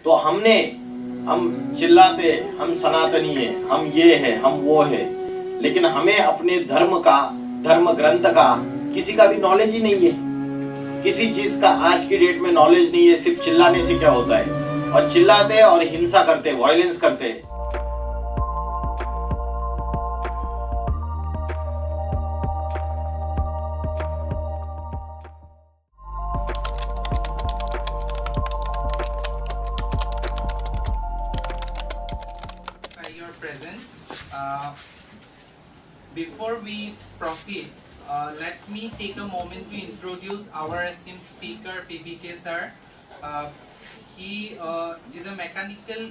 तो हम चिल्लाते, हम सनातनी है, हम ये है, हम वो है, लेकिन हमें अपने धर्म ग्रंथ का किसी का भी नॉलेज ही नहीं है। किसी चीज का आज की डेट में नॉलेज नहीं है। सिर्फ चिल्लाने से क्या होता है, और चिल्लाते और हिंसा करते, वायलेंस करते। Your presence. Before we proceed, let me take a moment to introduce our esteemed speaker, PBK sir. He is a mechanical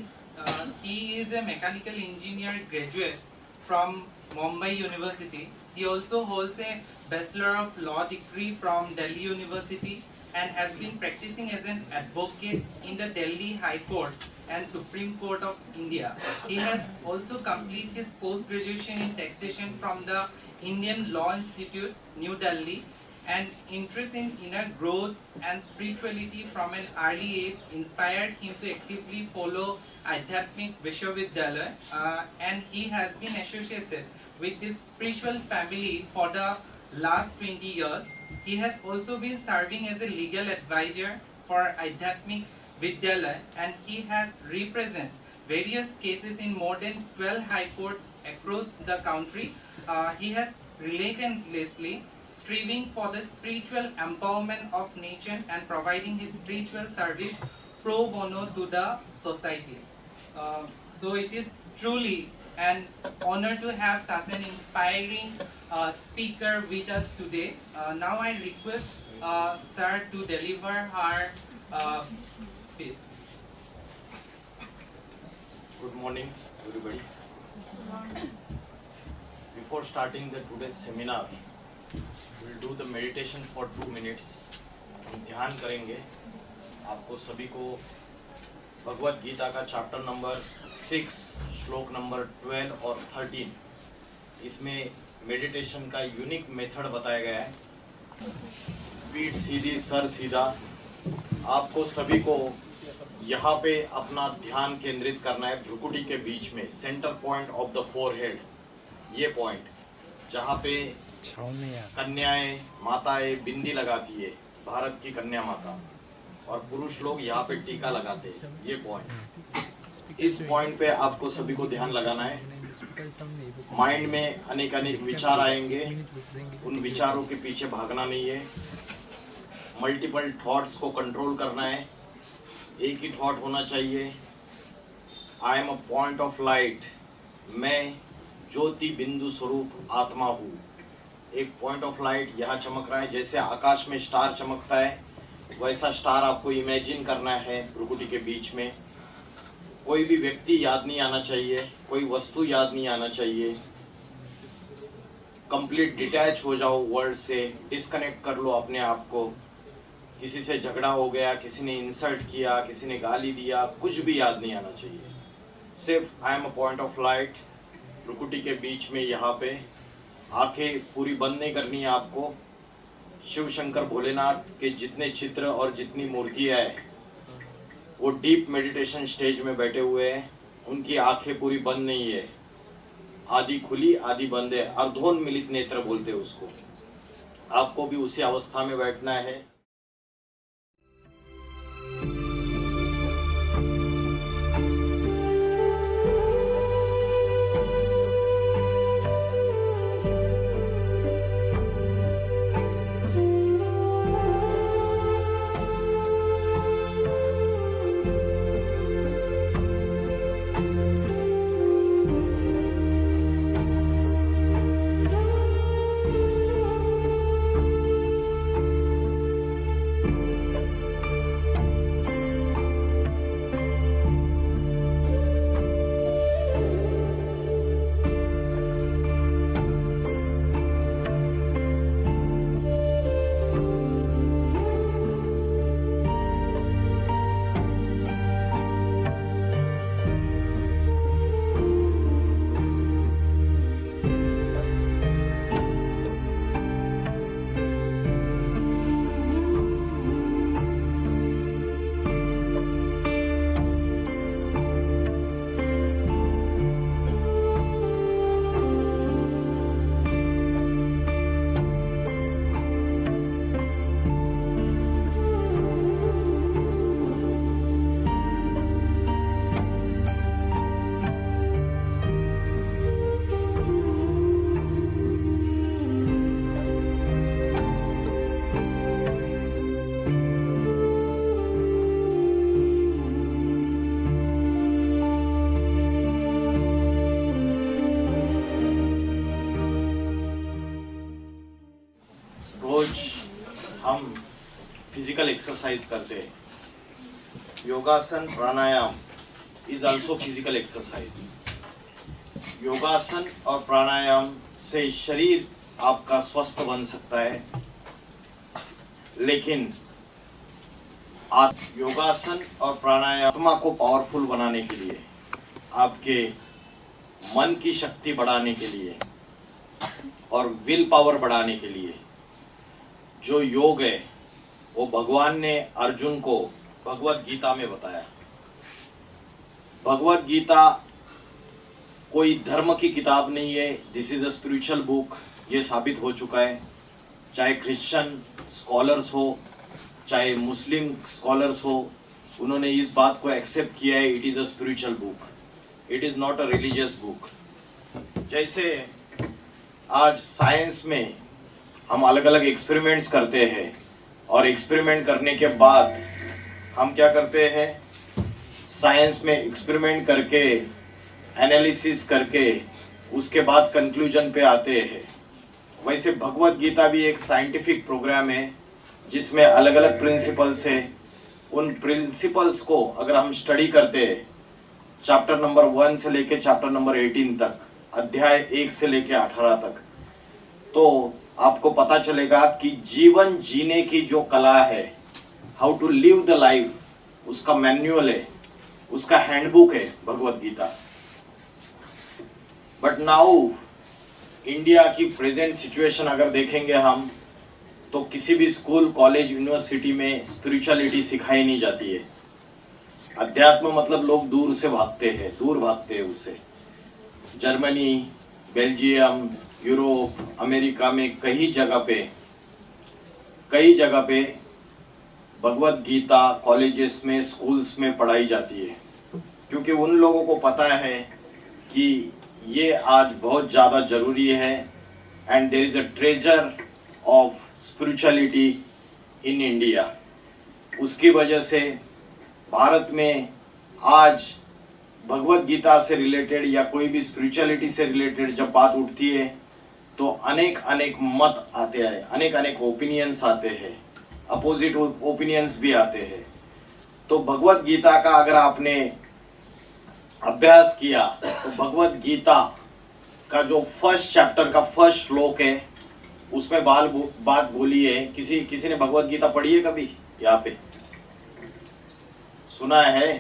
engineer graduate from Mumbai University. He also holds a Bachelor of Law degree from Delhi University and has been practicing as an advocate in the Delhi High Court and Supreme Court of India. He has also completed his post-graduation in taxation from the Indian Law Institute, New Delhi, and interest in inner growth and spirituality from an early age inspired him to actively follow Adhyatmik Vishwavidyalaya, and he has been associated with this spiritual family for the last 20 years. He has also been serving as a legal advisor for Adhyatmik Vidyalaya, and he has represented various cases in more than 12 high courts across the country. He has relentlessly striving for the spiritual empowerment of nature and providing his spiritual service pro bono to the society. So it is truly an honor to have such an inspiring speaker with us today. Now I request sir to deliver her speech. Good morning, everybody. Before starting the today's seminar, we'll do the meditation for 2 minutes. हम ध्यान करेंगे। आपको सभी को भगवत गीता का chapter number 6, श्लोक number 12 और 13, इसमें मेडिटेशन का यूनिक मेथड बताया गया है। पीठ सीधी, सर सीधा। आपको सभी को यहाँ पे अपना ध्यान केंद्रित करना है भ्रुकुटी के बीच में, centre point of the forehead. ये पॉइंट जहाँ पे कन्याएं, माताएं बिंदी लगाती है, भारत की कन्या माता, और पुरुष लोग यहाँ पे टीका लगाते हैं। ये पॉइंट, इस पॉइंट पे आपको सभी को ध्यान लगाना है। माइंड में अनेक विचार आएंगे, उन विचारों के पीछे भागना नहीं है। मल्टीपल थॉट्स को कंट्रोल करना है। एक ही थॉट होना चाहिए, आई am a point of light, मैं ज्योति बिंदु स्वरूप आत्मा हूँ। एक पॉइंट ऑफ लाइट यहाँ चमक रहा है, जैसे आकाश में स्टार चमकता है, वैसा स्टार आपको इमेजिन करना है भ्रुकुटी के बीच में। कोई भी व्यक्ति याद नहीं आना चाहिए, कोई वस्तु याद नहीं आना चाहिए। कंप्लीट डिटैच हो जाओ वर्ल्ड से, डिस्कनेक्ट कर लो अपने आप को। किसी से झगड़ा हो गया, किसी ने इंसल्ट किया, किसी ने गाली दिया, कुछ भी याद नहीं आना चाहिए। सिर्फ I am a point of light, भ्रुकुटी के बीच में। यहाँ पे आंखें पूरी बंद नहीं करनी है आपको। शिव शंकर भोलेनाथ के जितने चित्र और जितनी मूर्तियाँ हैं, वो डीप मेडिटेशन स्टेज में बैठे हुए हैं, उनकी आंखें पूरी बंद नहीं है, आधी खुली आधी बंद है। अर्धोन्मिलित नेत्र बोलते हैं उसको। आपको भी उसी अवस्था में बैठना है। एक्सरसाइज करते हैं। योगासन प्राणायाम इज आल्सो फिजिकल एक्सरसाइज। योगासन और प्राणायाम से शरीर आपका स्वस्थ बन सकता है, लेकिन आप योगासन और प्राणायाम आत्मा को पावरफुल बनाने के लिए, आपके मन की शक्ति बढ़ाने के लिए और विल पावर बढ़ाने के लिए जो योग है वो भगवान ने अर्जुन को भगवत गीता में बताया। भगवत गीता कोई धर्म की किताब नहीं है, this is a spiritual book. ये साबित हो चुका है, चाहे क्रिश्चियन स्कॉलर्स हो चाहे मुस्लिम स्कॉलर्स हो, उन्होंने इस बात को एक्सेप्ट किया है। It is a spiritual book, it is not a religious book. जैसे आज साइंस में हम अलग अलग एक्सपेरिमेंट्स करते हैं और एक्सपेरिमेंट करने के बाद हम क्या करते हैं, साइंस में एक्सपेरिमेंट करके एनालिसिस करके उसके बाद कंक्लूजन पे आते हैं। वैसे भगवत गीता भी एक साइंटिफिक प्रोग्राम है जिसमें अलग अलग प्रिंसिपल्स है। उन प्रिंसिपल्स को अगर हम स्टडी करते हैं, चैप्टर नंबर 1 से लेके चैप्टर नंबर 18 तक, अध्याय 1 से लेके 18 तक, तो आपको पता चलेगा कि जीवन जीने की जो कला है, how to live the life, उसका मैन्युअल है, उसका हैंडबुक है Bhagavad Gita. But now India की प्रेजेंट सिचुएशन अगर देखेंगे हम, तो किसी भी स्कूल कॉलेज यूनिवर्सिटी में स्पिरिचुअलिटी सिखाई नहीं जाती है। अध्यात्म मतलब लोग दूर से भागते हैं, दूर भागते हैं उससे। जर्मनी, बेल्जियम, यूरोप, अमेरिका में कई जगह पे भगवत गीता कॉलेजेस में, स्कूल्स में पढ़ाई जाती है, क्योंकि उन लोगों को पता है कि ये आज बहुत ज़्यादा जरूरी है। And there is a treasure of spirituality in India. उसकी वजह से भारत में आज भगवत गीता से रिलेटेड या कोई भी स्पिरिचुअलिटी से रिलेटेड जब बात उठती है तो अनेक मत आते हैं, अनेक ओपिनियंस आते हैं, अपोजिट ओपिनियंस भी आते हैं। तो भगवत गीता का अगर आपने अभ्यास किया तो भगवत गीता का जो फर्स्ट चैप्टर का फर्स्ट श्लोक है उसमें बात बोली है। किसी ने भगवत गीता पढ़ी है कभी यहाँ पे? सुना है?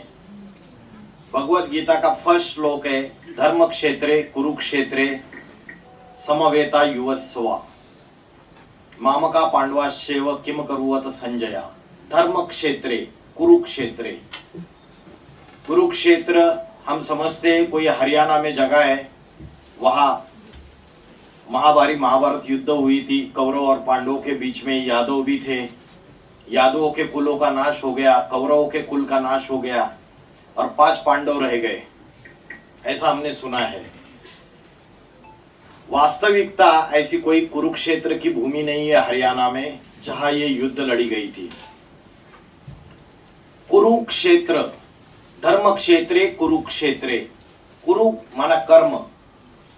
भगवत गीता का फर्स्ट श्लोक है, धर्म क्षेत्रे कुरुक्षेत्रे समवेता युवस्वा मामका पांडवाश्चैव किम करुवत संजया। धर्म क्षेत्रे कुरुक्षेत्रे, कुरुक्षेत्र हम समझते हैं कोई हरियाणा में जगह है, वहां महाभारत युद्ध हुई थी, कौरव और पांडवों के बीच में। यादव भी थे, यादवों के कुलों का नाश हो गया, कौरवों के कुल का नाश हो गया और 5 पांडव रह गए, ऐसा हमने सुना है। वास्तविकता ऐसी कोई कुरुक्षेत्र की भूमि नहीं है हरियाणा में जहां ये युद्ध लड़ी गई थी। कुरुक्षेत्र, धर्म क्षेत्रे कुरुक्षेत्रे, कुरु माना कर्म,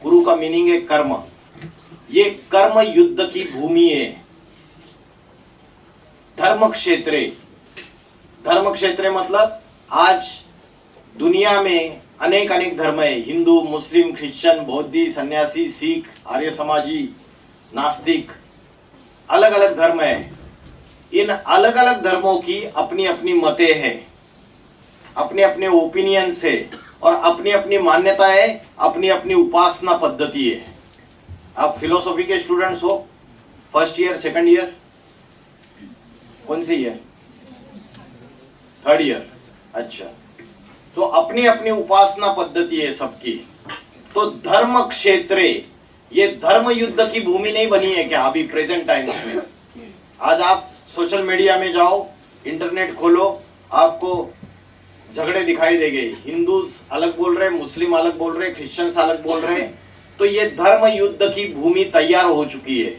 कुरु का मीनिंग है कर्म। ये कर्म युद्ध की भूमि है। धर्म क्षेत्रे, धर्म क्षेत्रे मतलब आज दुनिया में अनेक धर्म है, हिंदू, मुस्लिम, क्रिश्चियन, बौद्धी, सन्यासी, सिख, आर्य समाजी, नास्तिक, अलग अलग धर्म है। इन अलग अलग धर्मों की अपनी अपनी मतें हैं, अपने अपने ओपिनियंस है और अपनी अपनी मान्यता है, अपनी अपनी उपासना पद्धति है। आप फिलोसॉफी के स्टूडेंट्स हो, फर्स्ट ईयर, सेकंड ईयर, कौन सी ईयर? Third year. अच्छा, तो अपनी अपनी उपासना पद्धति है सबकी। तो धर्म क्षेत्रे, ये धर्म युद्ध की भूमि नहीं बनी है क्या अभी प्रेजेंट टाइम्स में? आज आप सोशल मीडिया में जाओ, इंटरनेट खोलो, आपको झगड़े दिखाई देंगे। हिंदू अलग बोल रहे, मुस्लिम अलग बोल रहे, क्रिश्चियंस अलग बोल रहे। तो ये धर्म युद्ध की भूमि तैयार हो चुकी है।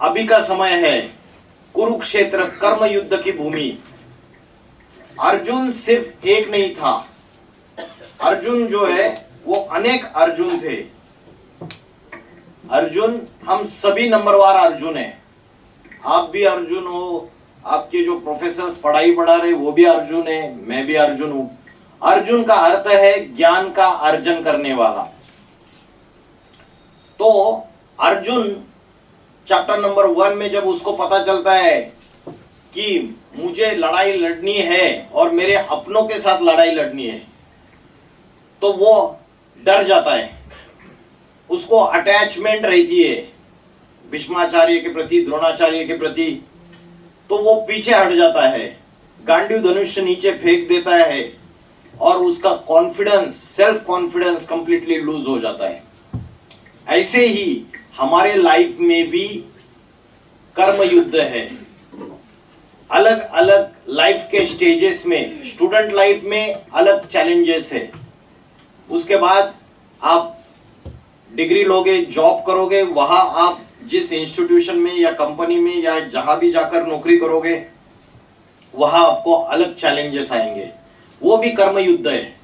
अभी का समय है कुरुक्षेत्र, कर्म युद्ध की भूमि। अर्जुन सिर्फ एक नहीं था, अर्जुन जो है वो अनेक अर्जुन थे। अर्जुन, हम सभी नंबरवार अर्जुन हैं। आप भी अर्जुन हो, आपके जो प्रोफेसर्स पढ़ाई पढ़ा रहे वो भी अर्जुन है, मैं भी अर्जुन हूं। अर्जुन का अर्थ है ज्ञान का अर्जन करने वाला। तो अर्जुन चैप्टर नंबर 1 में जब उसको पता चलता है कि मुझे लड़ाई लड़नी है और मेरे अपनों के साथ लड़ाई लड़नी है, तो वो डर जाता है, उसको अटैचमेंट रहती है भीष्माचार्य के प्रति, द्रोणाचार्य के प्रति, तो वो पीछे हट जाता है, गांडीव धनुष नीचे फेंक देता है और उसका confidence, self confidence completely lose हो जाता है। ऐसे ही हमारे लाइफ में भी कर्म युद्ध है। अलग अलग लाइफ के स्टेजेस में, स्टूडेंट लाइफ में अलग चैलेंजेस है, उसके बाद आप डिग्री लोगे, जॉब करोगे, वहां आप जिस इंस्टीट्यूशन में या कंपनी में या जहां भी जाकर नौकरी करोगे वहां आपको अलग चैलेंजेस आएंगे, वो भी कर्म युद्ध है।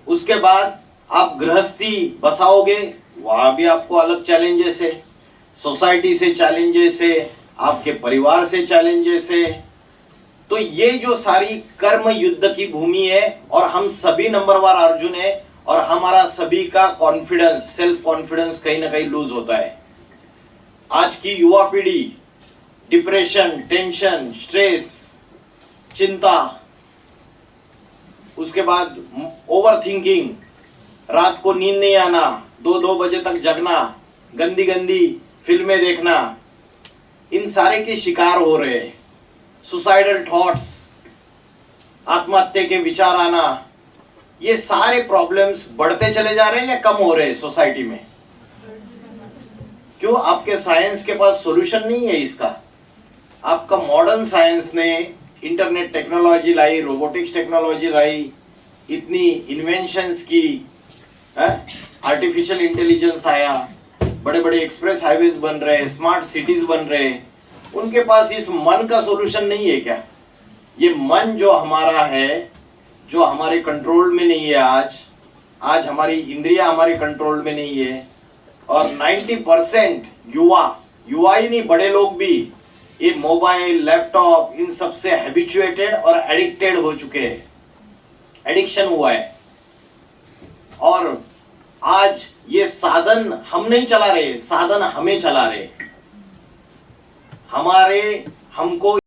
उसके बाद आप गृहस्थी बसाओगे, वहां भी आपको अलग चैलेंजेस है, सोसाइटी से चैलेंजेस है, आपके परिवार से चैलेंजेस है। तो ये जो सारी कर्म युद्ध की भूमि है और हम सभी नंबरवार अर्जुन है और हमारा सभी का कॉन्फिडेंस, सेल्फ कॉन्फिडेंस कहीं ना कहीं लूज होता है। आज की युवा पीढ़ी डिप्रेशन, टेंशन, स्ट्रेस, चिंता, उसके बाद ओवर थिंकिंग, रात को नींद नहीं आना, 2-2 बजे तक जगना, गंदी गंदी फिल्में देखना, इन सारे के शिकार हो रहे हैं। सुसाइडल थॉट्स, आत्महत्या के विचार आना, ये सारे प्रॉब्लम्स बढ़ते चले जा रहे हैं या कम हो रहे हैं सोसाइटी में? क्यों? आपके साइंस के पास सॉल्यूशन नहीं है इसका। आपका मॉडर्न साइंस ने इंटरनेट टेक्नोलॉजी लाई, रोबोटिक्स टेक्नोलॉजी लाई, इतनी इन्वेंशंस की, आर्टिफिशियल इंटेलिजेंस आया, बड़े बड़े एक्सप्रेस हाईवेज बन रहे, स्मार्ट सिटीज बन रहे, उनके पास इस मन का सॉल्यूशन नहीं है क्या? ये मन जो हमारा है, जो हमारे कंट्रोल में नहीं है, आज हमारी इंद्रियां हमारे कंट्रोल में नहीं है और 90% युवा ही नहीं, बड़े लोग भी ये मोबाइल, लैपटॉप, इन सब से हैबिचुएटेड और एडिक्टेड हो चुके हैं, एडिक्शन हुआ है। और आज ये साधन हम नहीं चला रहे, साधन हमें चला रहे, हमको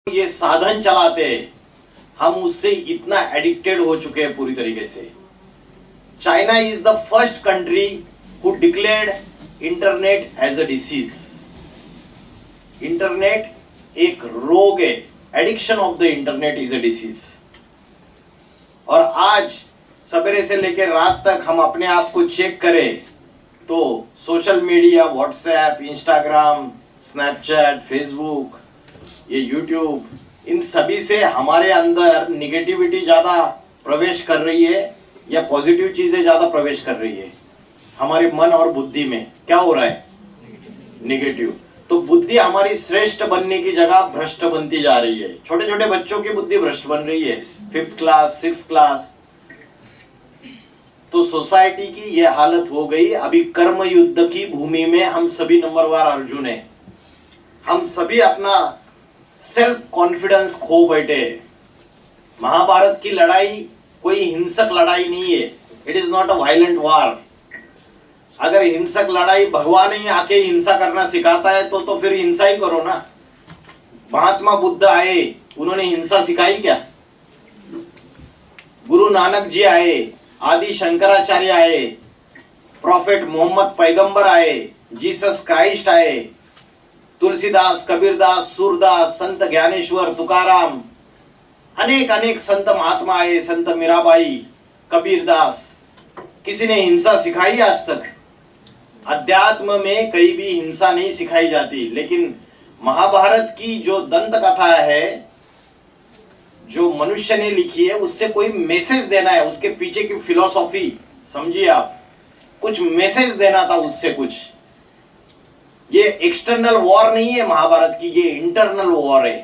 ये साधन चलाते हैं, हम उससे इतना एडिक्टेड हो चुके हैं पूरी तरीके से। China is the first country who declared internet as a disease. Internet एक रोग है, addiction of the internet is a disease. और आज सवेरे से लेकर रात तक हम अपने आप को चेक करें तो social media, WhatsApp, Instagram, Snapchat, Facebook, ये यूट्यूब, इन सभी से हमारे अंदर निगेटिविटी ज्यादा प्रवेश कर रही है या पॉजिटिव चीजें ज्यादा प्रवेश कर रही है? हमारे मन और बुद्धि में क्या हो रहा है? निगेटिव। तो बुद्धि हमारी श्रेष्ठ बनने की जगह भ्रष्ट बनती जा रही है। छोटे छोटे बच्चों की बुद्धि भ्रष्ट बन रही है, 5th क्लास, 6th क्लास। तो सोसाइटी की ये हालत हो गई। अभी कर्म युद्ध की भूमि में हम सभी नंबरवार अर्जुन है। हम सभी अपना सेल्फ कॉन्फिडेंस खो बैठे। महाभारत की लड़ाई कोई हिंसक लड़ाई नहीं है, it is not a violent war. अगर हिंसक लड़ाई भगवान ही आके हिंसा करना सिखाता है तो फिर हिंसा ही करो ना। महात्मा बुद्ध आए, उन्होंने हिंसा सिखाई क्या? गुरु नानक जी आए, आदि शंकराचार्य आए, प्रॉफेट मोहम्मद पैगंबर आए, जीसस क्राइस्ट आए, तुलसीदास, कबीरदास, सूरदास, संत ज्ञानेश्वर, तुकाराम, अनेक अनेक संत महात्मा आए, संत मीराबाई, कबीरदास। किसी ने हिंसा सिखाई आज तक? अध्यात्म में कहीं भी हिंसा नहीं सिखाई जाती। लेकिन महाभारत की जो दंत कथा है, जो मनुष्य ने लिखी है, उससे कोई मैसेज देना है, उसके पीछे की फिलॉसफी समझिए आप, कुछ मैसेज देना था उससे कुछ। ये एक्सटर्नल वॉर नहीं है महाभारत की, ये इंटरनल वॉर है।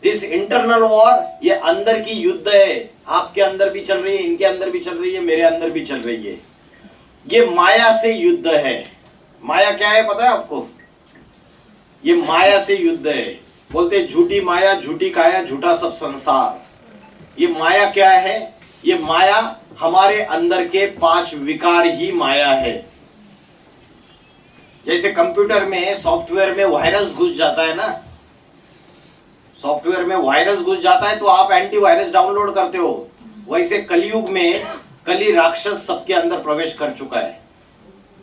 दिस इंटरनल वॉर, ये अंदर की युद्ध है। आपके अंदर भी चल रही है, इनके अंदर भी चल रही है, मेरे अंदर भी चल रही है। ये माया से युद्ध है। माया क्या है पता है आपको? ये माया से युद्ध है। बोलते झूठी माया, झूठी काया, झूठा सब संसार। ये माया क्या है? ये माया हमारे अंदर के 5 विकार ही माया है। जैसे कंप्यूटर में सॉफ्टवेयर में वायरस घुस जाता है ना, सॉफ्टवेयर में वायरस घुस जाता है तो आप एंटीवायरस डाउनलोड करते हो, वैसे कलयुग में कली राक्षस सबके अंदर प्रवेश कर चुका है।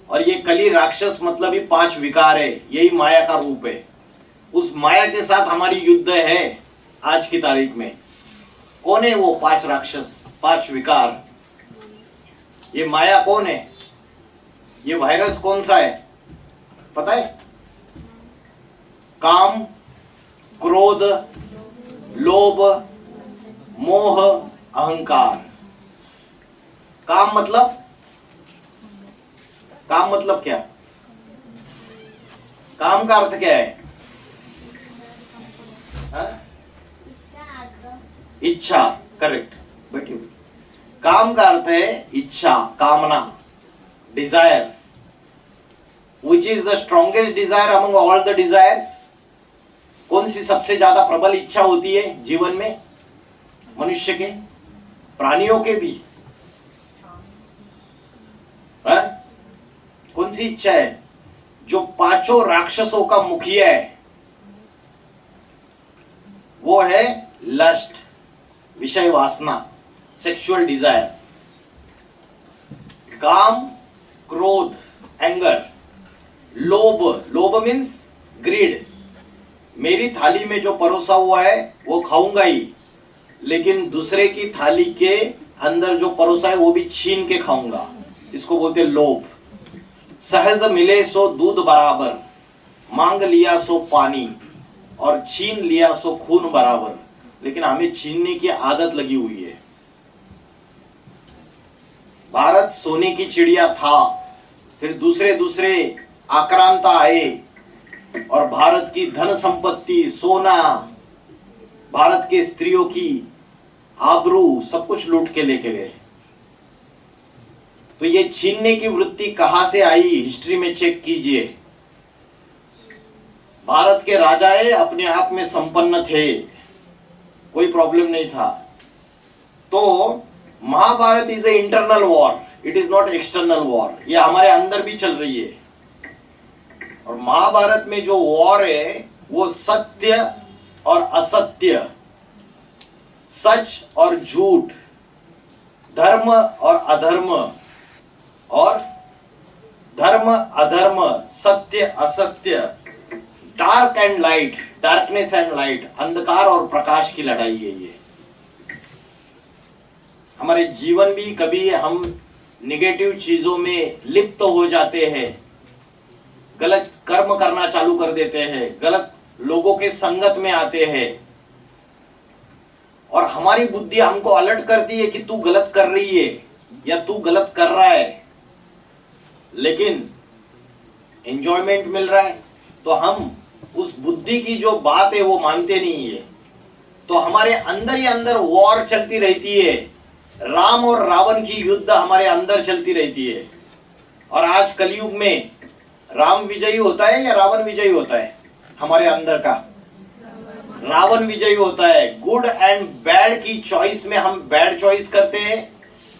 और ये कली राक्षस मतलब ही 5 विकार है, यही माया का रूप है। उस माया के साथ हमारी युद्ध है आज की तारीख में। कौन है वो 5 राक्षस, 5 विकार? ये माया कौन है? ये वायरस कौन सा है पता है? काम, क्रोध, लोभ, मोह, अहंकार। काम मतलब क्या? काम का अर्थ क्या है? इच्छा। करेक्ट, बैठिए। काम का अर्थ है इच्छा, कामना, Dzire. Which is the strongest desire among all the desires? कौन सी सबसे ज्यादा प्रबल इच्छा होती है जीवन में? मनुष्य के, प्राणियों के भी है? कौन सी इच्छा है? जो 5 राक्षसों का मुखिया है वो है लस्ट, विषय वासना, सेक्सुअल डिजायर। काम, क्रोध, एंगर, लोभ, लोभ मीन्स ग्रीड। मेरी थाली में जो परोसा हुआ है वो खाऊंगा ही, लेकिन दूसरे की थाली के अंदर जो परोसा है वो भी छीन के खाऊंगा, इसको बोलते हैं लोभ। सहज मिले सो दूध बराबर, मांग लिया सो पानी, और छीन लिया सो खून बराबर। लेकिन हमें छीनने की आदत लगी हुई है। भारत सोने की चिड़िया था, फिर दूसरे आक्रांता आए और भारत की धन संपत्ति, सोना, भारत के स्त्रियों की आबरू सब कुछ लूट के लेके गए। तो ये छीनने की वृत्ति कहां से आई? हिस्ट्री में चेक कीजिए। भारत के राजाए अपने आप में संपन्न थे, कोई प्रॉब्लम नहीं था। तो Mahabharata is a internal war, it is not external war. ये हमारे अंदर भी चल रही है। और महाभारत में जो वॉर है वो सत्य और असत्य, सच और झूठ, धर्म और अधर्म, और धर्म अधर्म, सत्य असत्य, dark and light, darkness and light, अंधकार और प्रकाश की लड़ाई है ये। हमारे जीवन भी कभी हम निगेटिव चीजों में लिप्त हो जाते हैं, गलत कर्म करना चालू कर देते हैं, गलत लोगों के संगत में आते हैं, और हमारी बुद्धि हमको अलर्ट करती है कि तू गलत कर रही है या तू गलत कर रहा है, लेकिन एंजॉयमेंट मिल रहा है तो हम उस बुद्धि की जो बात है वो मानते नहीं है। तो हमारे अंदर ही अंदर वॉर चलती रहती है, राम और रावण की युद्ध हमारे अंदर चलती रहती है। और आज कलयुग में राम विजयी होता है या रावण विजयी होता है? हमारे अंदर का रावण विजयी होता है। गुड एंड बैड की चॉइस में हम बैड चॉइस करते हैं,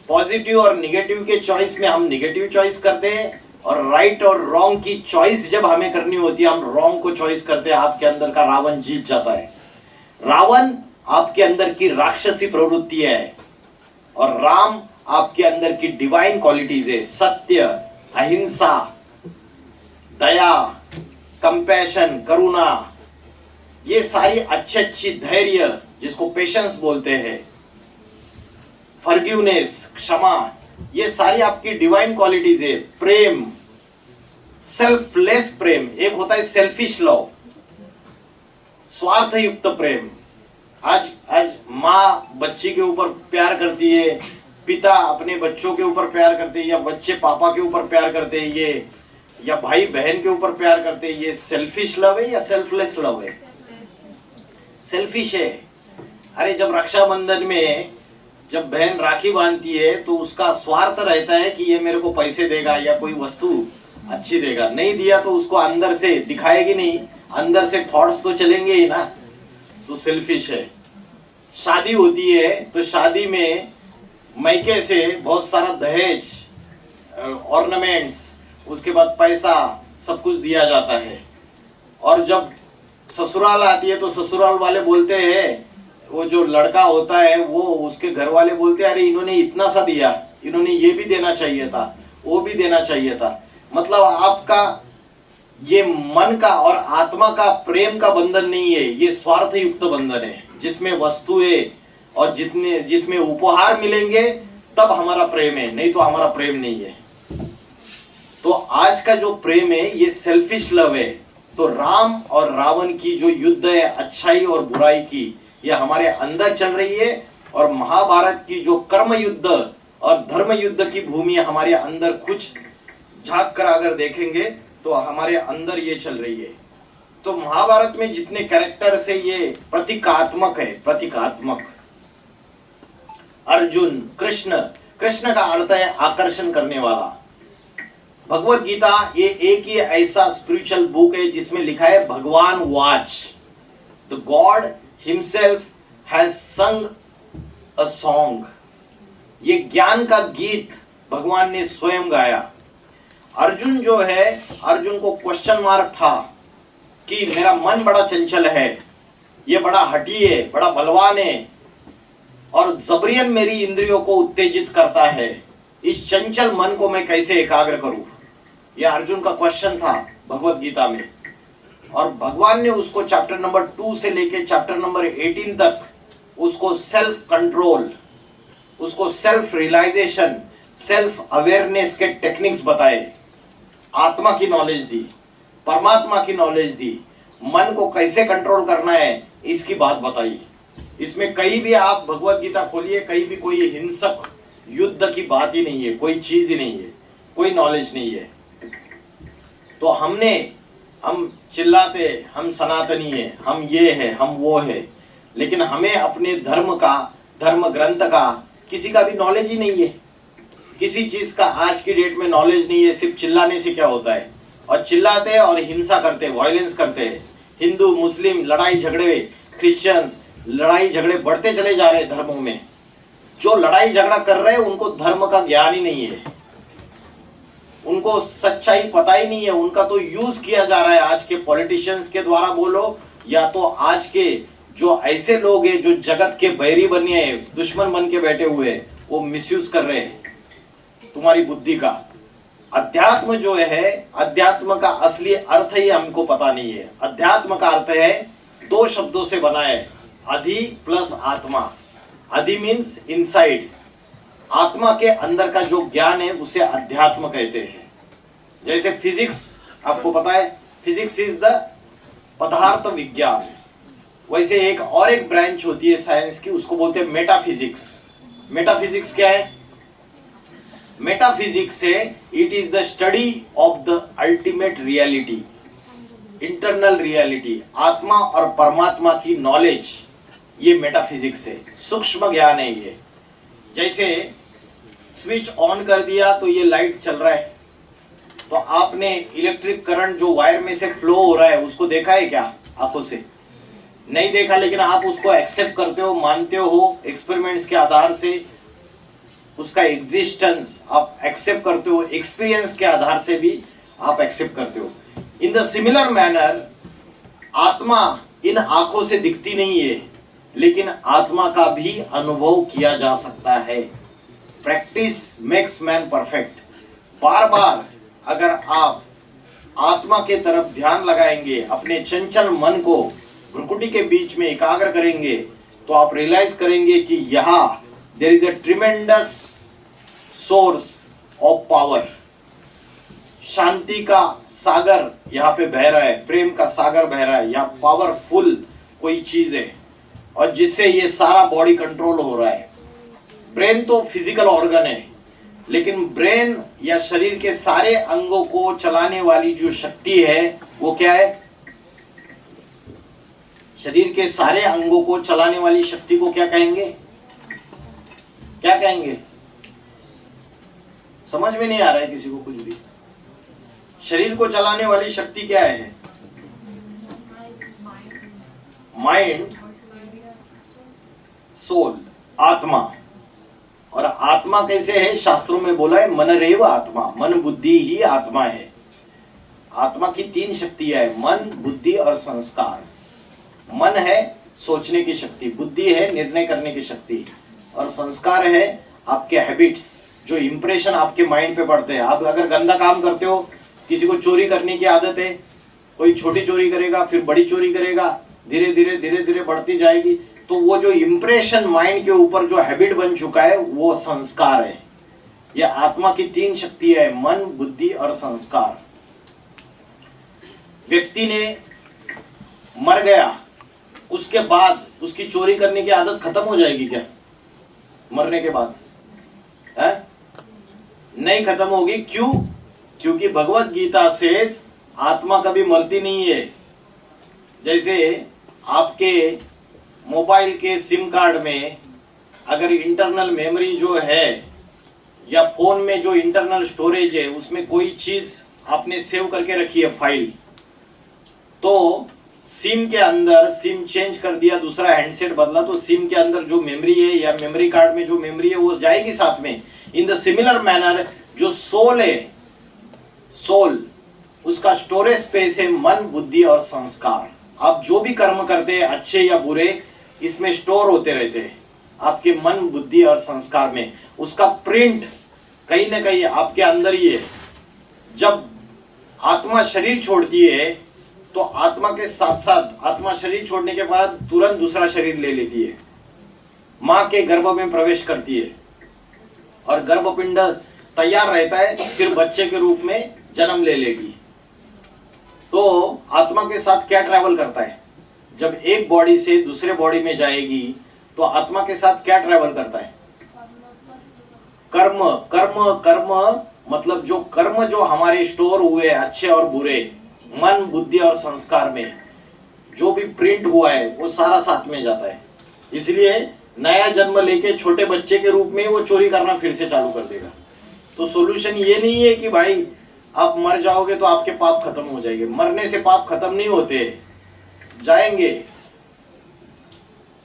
पॉजिटिव और निगेटिव के चॉइस में हम निगेटिव चॉइस करते हैं, और राइट और रॉन्ग की चॉइस जब हमें करनी होती है हम रॉन्ग को चॉइस करते हैं। आपके अंदर का रावण जीत जाता है। रावण आपके अंदर की राक्षसी प्रवृत्ति है और राम आपके अंदर की डिवाइन क्वालिटीज है, सत्य, अहिंसा, दया, कंपैशन, करुणा, ये सारी अच्छी धैर्य जिसको पेशेंस बोलते हैं, फॉरगिवनेस, क्षमा, ये सारी आपकी डिवाइन क्वालिटीज है। प्रेम, सेल्फलेस प्रेम, एक होता है सेल्फिश लव, स्वार्थ युक्त प्रेम। आज माँ बच्ची के ऊपर प्यार करती है, पिता अपने बच्चों के ऊपर प्यार करते हैं, या बच्चे पापा के ऊपर प्यार करते हैं, ये या भाई बहन के ऊपर प्यार करते हैं। ये सेल्फिश लव है या सेल्फलेस लव है? सेल्फिश है। अरे जब रक्षाबंधन में जब बहन राखी बांधती है तो उसका स्वार्थ रहता है कि ये मेरे को पैसे देगा या कोई वस्तु अच्छी देगा, नहीं दिया तो उसको अंदर से दिखाएगी नहीं अंदर से थॉट्स तो चलेंगे ही ना, तो सेल्फिश है। शादी होती है तो शादी में मायके से बहुत सारा दहेज, ऑर्नामेंट्स, उसके बाद पैसा, सब कुछ दिया जाता है। और जब ससुराल आती है तो ससुराल वाले बोलते हैं, वो जो लड़का होता है वो उसके घर वाले बोलते हैं अरे इन्होंने इतना सा दिया, इन्होंने ये भी देना चाहिए था, वो भी देना चाहिए था। मतलब आपका ये मन का और आत्मा का प्रेम का बंधन नहीं है, ये स्वार्थ युक्त बंधन है, जिसमें वस्तुएं और जिसमें उपहार मिलेंगे तब हमारा प्रेम है, नहीं तो हमारा प्रेम नहीं है। तो आज का जो प्रेम है ये सेल्फिश लव है। तो राम और रावण की जो युद्ध है अच्छाई और बुराई की, ये हमारे अंदर चल रही है। और महाभारत की जो कर्म युद्ध और धर्म युद्ध की भूमि हमारे अंदर कुछ झांक कर अगर देखेंगे तो हमारे अंदर ये चल रही है। तो महाभारत में जितने कैरेक्टर्स है ये प्रतीकात्मक है, प्रतीकात्मक। अर्जुन, कृष्ण, कृष्ण का अर्थ है आकर्षण करने वाला। भगवत गीता ये एक ही ऐसा स्पिरिचुअल बुक है जिसमें लिखा है भगवान watch, the God himself has संग अ सॉन्ग। ये ज्ञान का गीत भगवान ने स्वयं गाया। अर्जुन जो है, अर्जुन को क्वेश्चन मार्क था कि मेरा मन बड़ा चंचल है, ये बड़ा हठी है, बड़ा बलवान है और जबरियन मेरी इंद्रियों को उत्तेजित करता है, इस चंचल मन को मैं कैसे एकाग्र करूं, यह अर्जुन का क्वेश्चन था भगवत गीता में। और भगवान ने उसको चैप्टर नंबर 2 से लेके चैप्टर नंबर 18 तक उसको सेल्फ कंट्रोल, उसको सेल्फ रियलाइजेशन, सेल्फ अवेयरनेस के टेक्निक्स बताए, आत्मा की नॉलेज दी, परमात्मा की नॉलेज दी, मन को कैसे कंट्रोल करना है इसकी बात बताई। इसमें कहीं भी आप भगवत गीता खोलिए, कहीं भी कोई हिंसक युद्ध की बात ही नहीं है, कोई चीज ही नहीं है, कोई नॉलेज नहीं है। तो हम चिल्लाते हम सनातनी है, हम ये है, हम वो है, लेकिन हमें अपने धर्म का, धर्म ग्रंथ का किसी का भी नॉलेज ही नहीं है। किसी चीज का आज की डेट में नॉलेज नहीं है। सिर्फ चिल्लाने से क्या होता है, और चिल्लाते हैं और हिंसा करते हैं, वायलेंस करते हैं। हिंदू मुस्लिम लड़ाई झगड़े, क्रिश्चियंस लड़ाई झगड़े बढ़ते चले जा रहे हैं धर्मों में। जो लड़ाई झगड़ा कर रहे हैं उनको धर्म का ज्ञान ही नहीं है, उनको सच्चाई पता ही नहीं है, उनका तो यूज किया जा रहा है आज के पॉलिटिशियंस के द्वारा बोलो, या तो आज के जो ऐसे लोग हैं जो जगत के बैरी बने, दुश्मन बन के बैठे हुए, वो मिसयूज कर रहे हैं तुम्हारी बुद्धि का। अध्यात्म जो है, अध्यात्म का असली अर्थ ही हमको पता नहीं है। अध्यात्म का अर्थ है 2 शब्दों से बना है, अधि प्लस आत्मा। अधि मीन्स इनसाइड, आत्मा के अंदर का जो ज्ञान है उसे अध्यात्म कहते हैं। जैसे फिजिक्स आपको पता है, फिजिक्स इज द पदार्थ विज्ञान, वैसे एक और एक ब्रांच होती है साइंस की, उसको बोलते हैं मेटाफिजिक्स। मेटाफिजिक्स क्या है? मेटाफिजिक्स से it is the study of the ultimate reality, internal reality, आत्मा और परमात्मा की नॉलेज, ये मेटाफिजिक्स है, सूक्ष्म ज्ञान है ये। जैसे स्विच ऑन कर दिया तो ये लाइट चल रहा है, तो आपने इलेक्ट्रिक करंट जो वायर में से फ्लो हो रहा है उसको देखा है क्या आंखों से? नहीं देखा, लेकिन आप उसको एक्सेप्ट करते हो, मानते हो, एक्सपेरिमेंट्स के आधार से उसका एग्जिस्टेंस आप एक्सेप्ट करते हो, एक्सपीरियंस के आधार से भी आप एक्सेप्ट करते हो। इन द सिमिलर मैनर आत्मा इन आंखों से दिखती नहीं है, लेकिन आत्मा का भी अनुभव किया जा सकता है। Practice makes man perfect. बार बार अगर आप आत्मा के तरफ ध्यान लगाएंगे, अपने चंचल मन को भ्रुकुटी के बीच में एकाग्र करेंगे, तो आप रियलाइज करेंगे कि यहाँ there is a tremendous source of power. शांति का सागर यहाँ पे बह रहा है, प्रेम का सागर बह रहा है, यहाँ पावरफुल कोई चीज है, और जिससे ये सारा बॉडी कंट्रोल हो रहा है। ब्रेन तो फिजिकल ऑर्गन है, लेकिन ब्रेन या शरीर के सारे अंगों को चलाने वाली जो शक्ति है वो क्या है? शरीर के सारे अंगों को चलाने वाली शक्ति को क्या कहेंगे? क्या कहेंगे? समझ में नहीं आ रहा है किसी को कुछ भी। शरीर को चलाने वाली शक्ति क्या है? माइंड, सोल, आत्मा। और आत्मा कैसे है? शास्त्रों में बोला है मनरेव आत्मा, मन बुद्धि ही आत्मा है। आत्मा की 3 शक्तियां है, मन, बुद्धि और संस्कार। मन है सोचने की शक्ति, बुद्धि है निर्णय करने की शक्ति, और संस्कार है आपके हैबिट्स, जो इंप्रेशन आपके माइंड पे पड़ते हैं। आप अगर गंदा काम करते हो, किसी को चोरी करने की आदत है, कोई छोटी चोरी करेगा फिर बड़ी चोरी करेगा, धीरे धीरे बढ़ती जाएगी, तो वो जो इंप्रेशन माइंड के ऊपर जो हैबिट बन चुका है वो संस्कार है। ये आत्मा की 3 शक्तियां है, मन, बुद्धि और संस्कार। व्यक्ति ने मर गया, उसके बाद उसकी चोरी करने की आदत खत्म हो जाएगी क्या मरने के बाद? है? नहीं खत्म होगी। क्यों? क्योंकि भगवत गीता से आत्मा कभी मरती नहीं है। जैसे आपके मोबाइल के सिम कार्ड में अगर इंटरनल मेमोरी जो है या फोन में जो इंटरनल स्टोरेज है उसमें कोई चीज आपने सेव करके रखी है फाइल, तो सिम के अंदर सिम चेंज कर दिया, दूसरा हैंडसेट बदला, तो सिम के अंदर जो मेमोरी है या मेमोरी कार्ड में जो मेमोरी है वो जाएगी साथ में। इन द सिमिलर मैनर जो सोल है, सोल उसका स्टोरेज स्पेस है मन, बुद्धि और संस्कार। आप जो भी कर्म करते हैं अच्छे या बुरे, इसमें स्टोर होते रहते हैं आपके मन, बुद्धि और संस्कार में। उसका प्रिंट कहीं ना कहीं आपके अंदर ही है। जब आत्मा शरीर छोड़ती है तो आत्मा के साथ साथ आत्मा शरीर छोड़ने के बाद तुरंत दूसरा शरीर ले लेती है, मां के गर्भ में प्रवेश करती है और गर्भपिंड तैयार रहता है, फिर बच्चे के रूप में जन्म ले लेगी। तो आत्मा के साथ क्या ट्रैवल करता है? जब एक बॉडी से दूसरे बॉडी में जाएगी तो आत्मा के साथ क्या ट्रैवल करता है? कर्म। कर्म कर्म मतलब जो कर्म जो हमारे स्टोर हुए अच्छे और बुरे, मन, बुद्धि और संस्कार में जो भी प्रिंट हुआ है वो सारा साथ में जाता है। इसलिए नया जन्म लेके छोटे बच्चे के रूप में वो चोरी करना फिर से चालू कर देगा। तो सॉल्यूशन ये नहीं है कि भाई आप मर जाओगे तो आपके पाप खत्म हो जाएंगे। मरने से पाप खत्म नहीं होते, जाएंगे,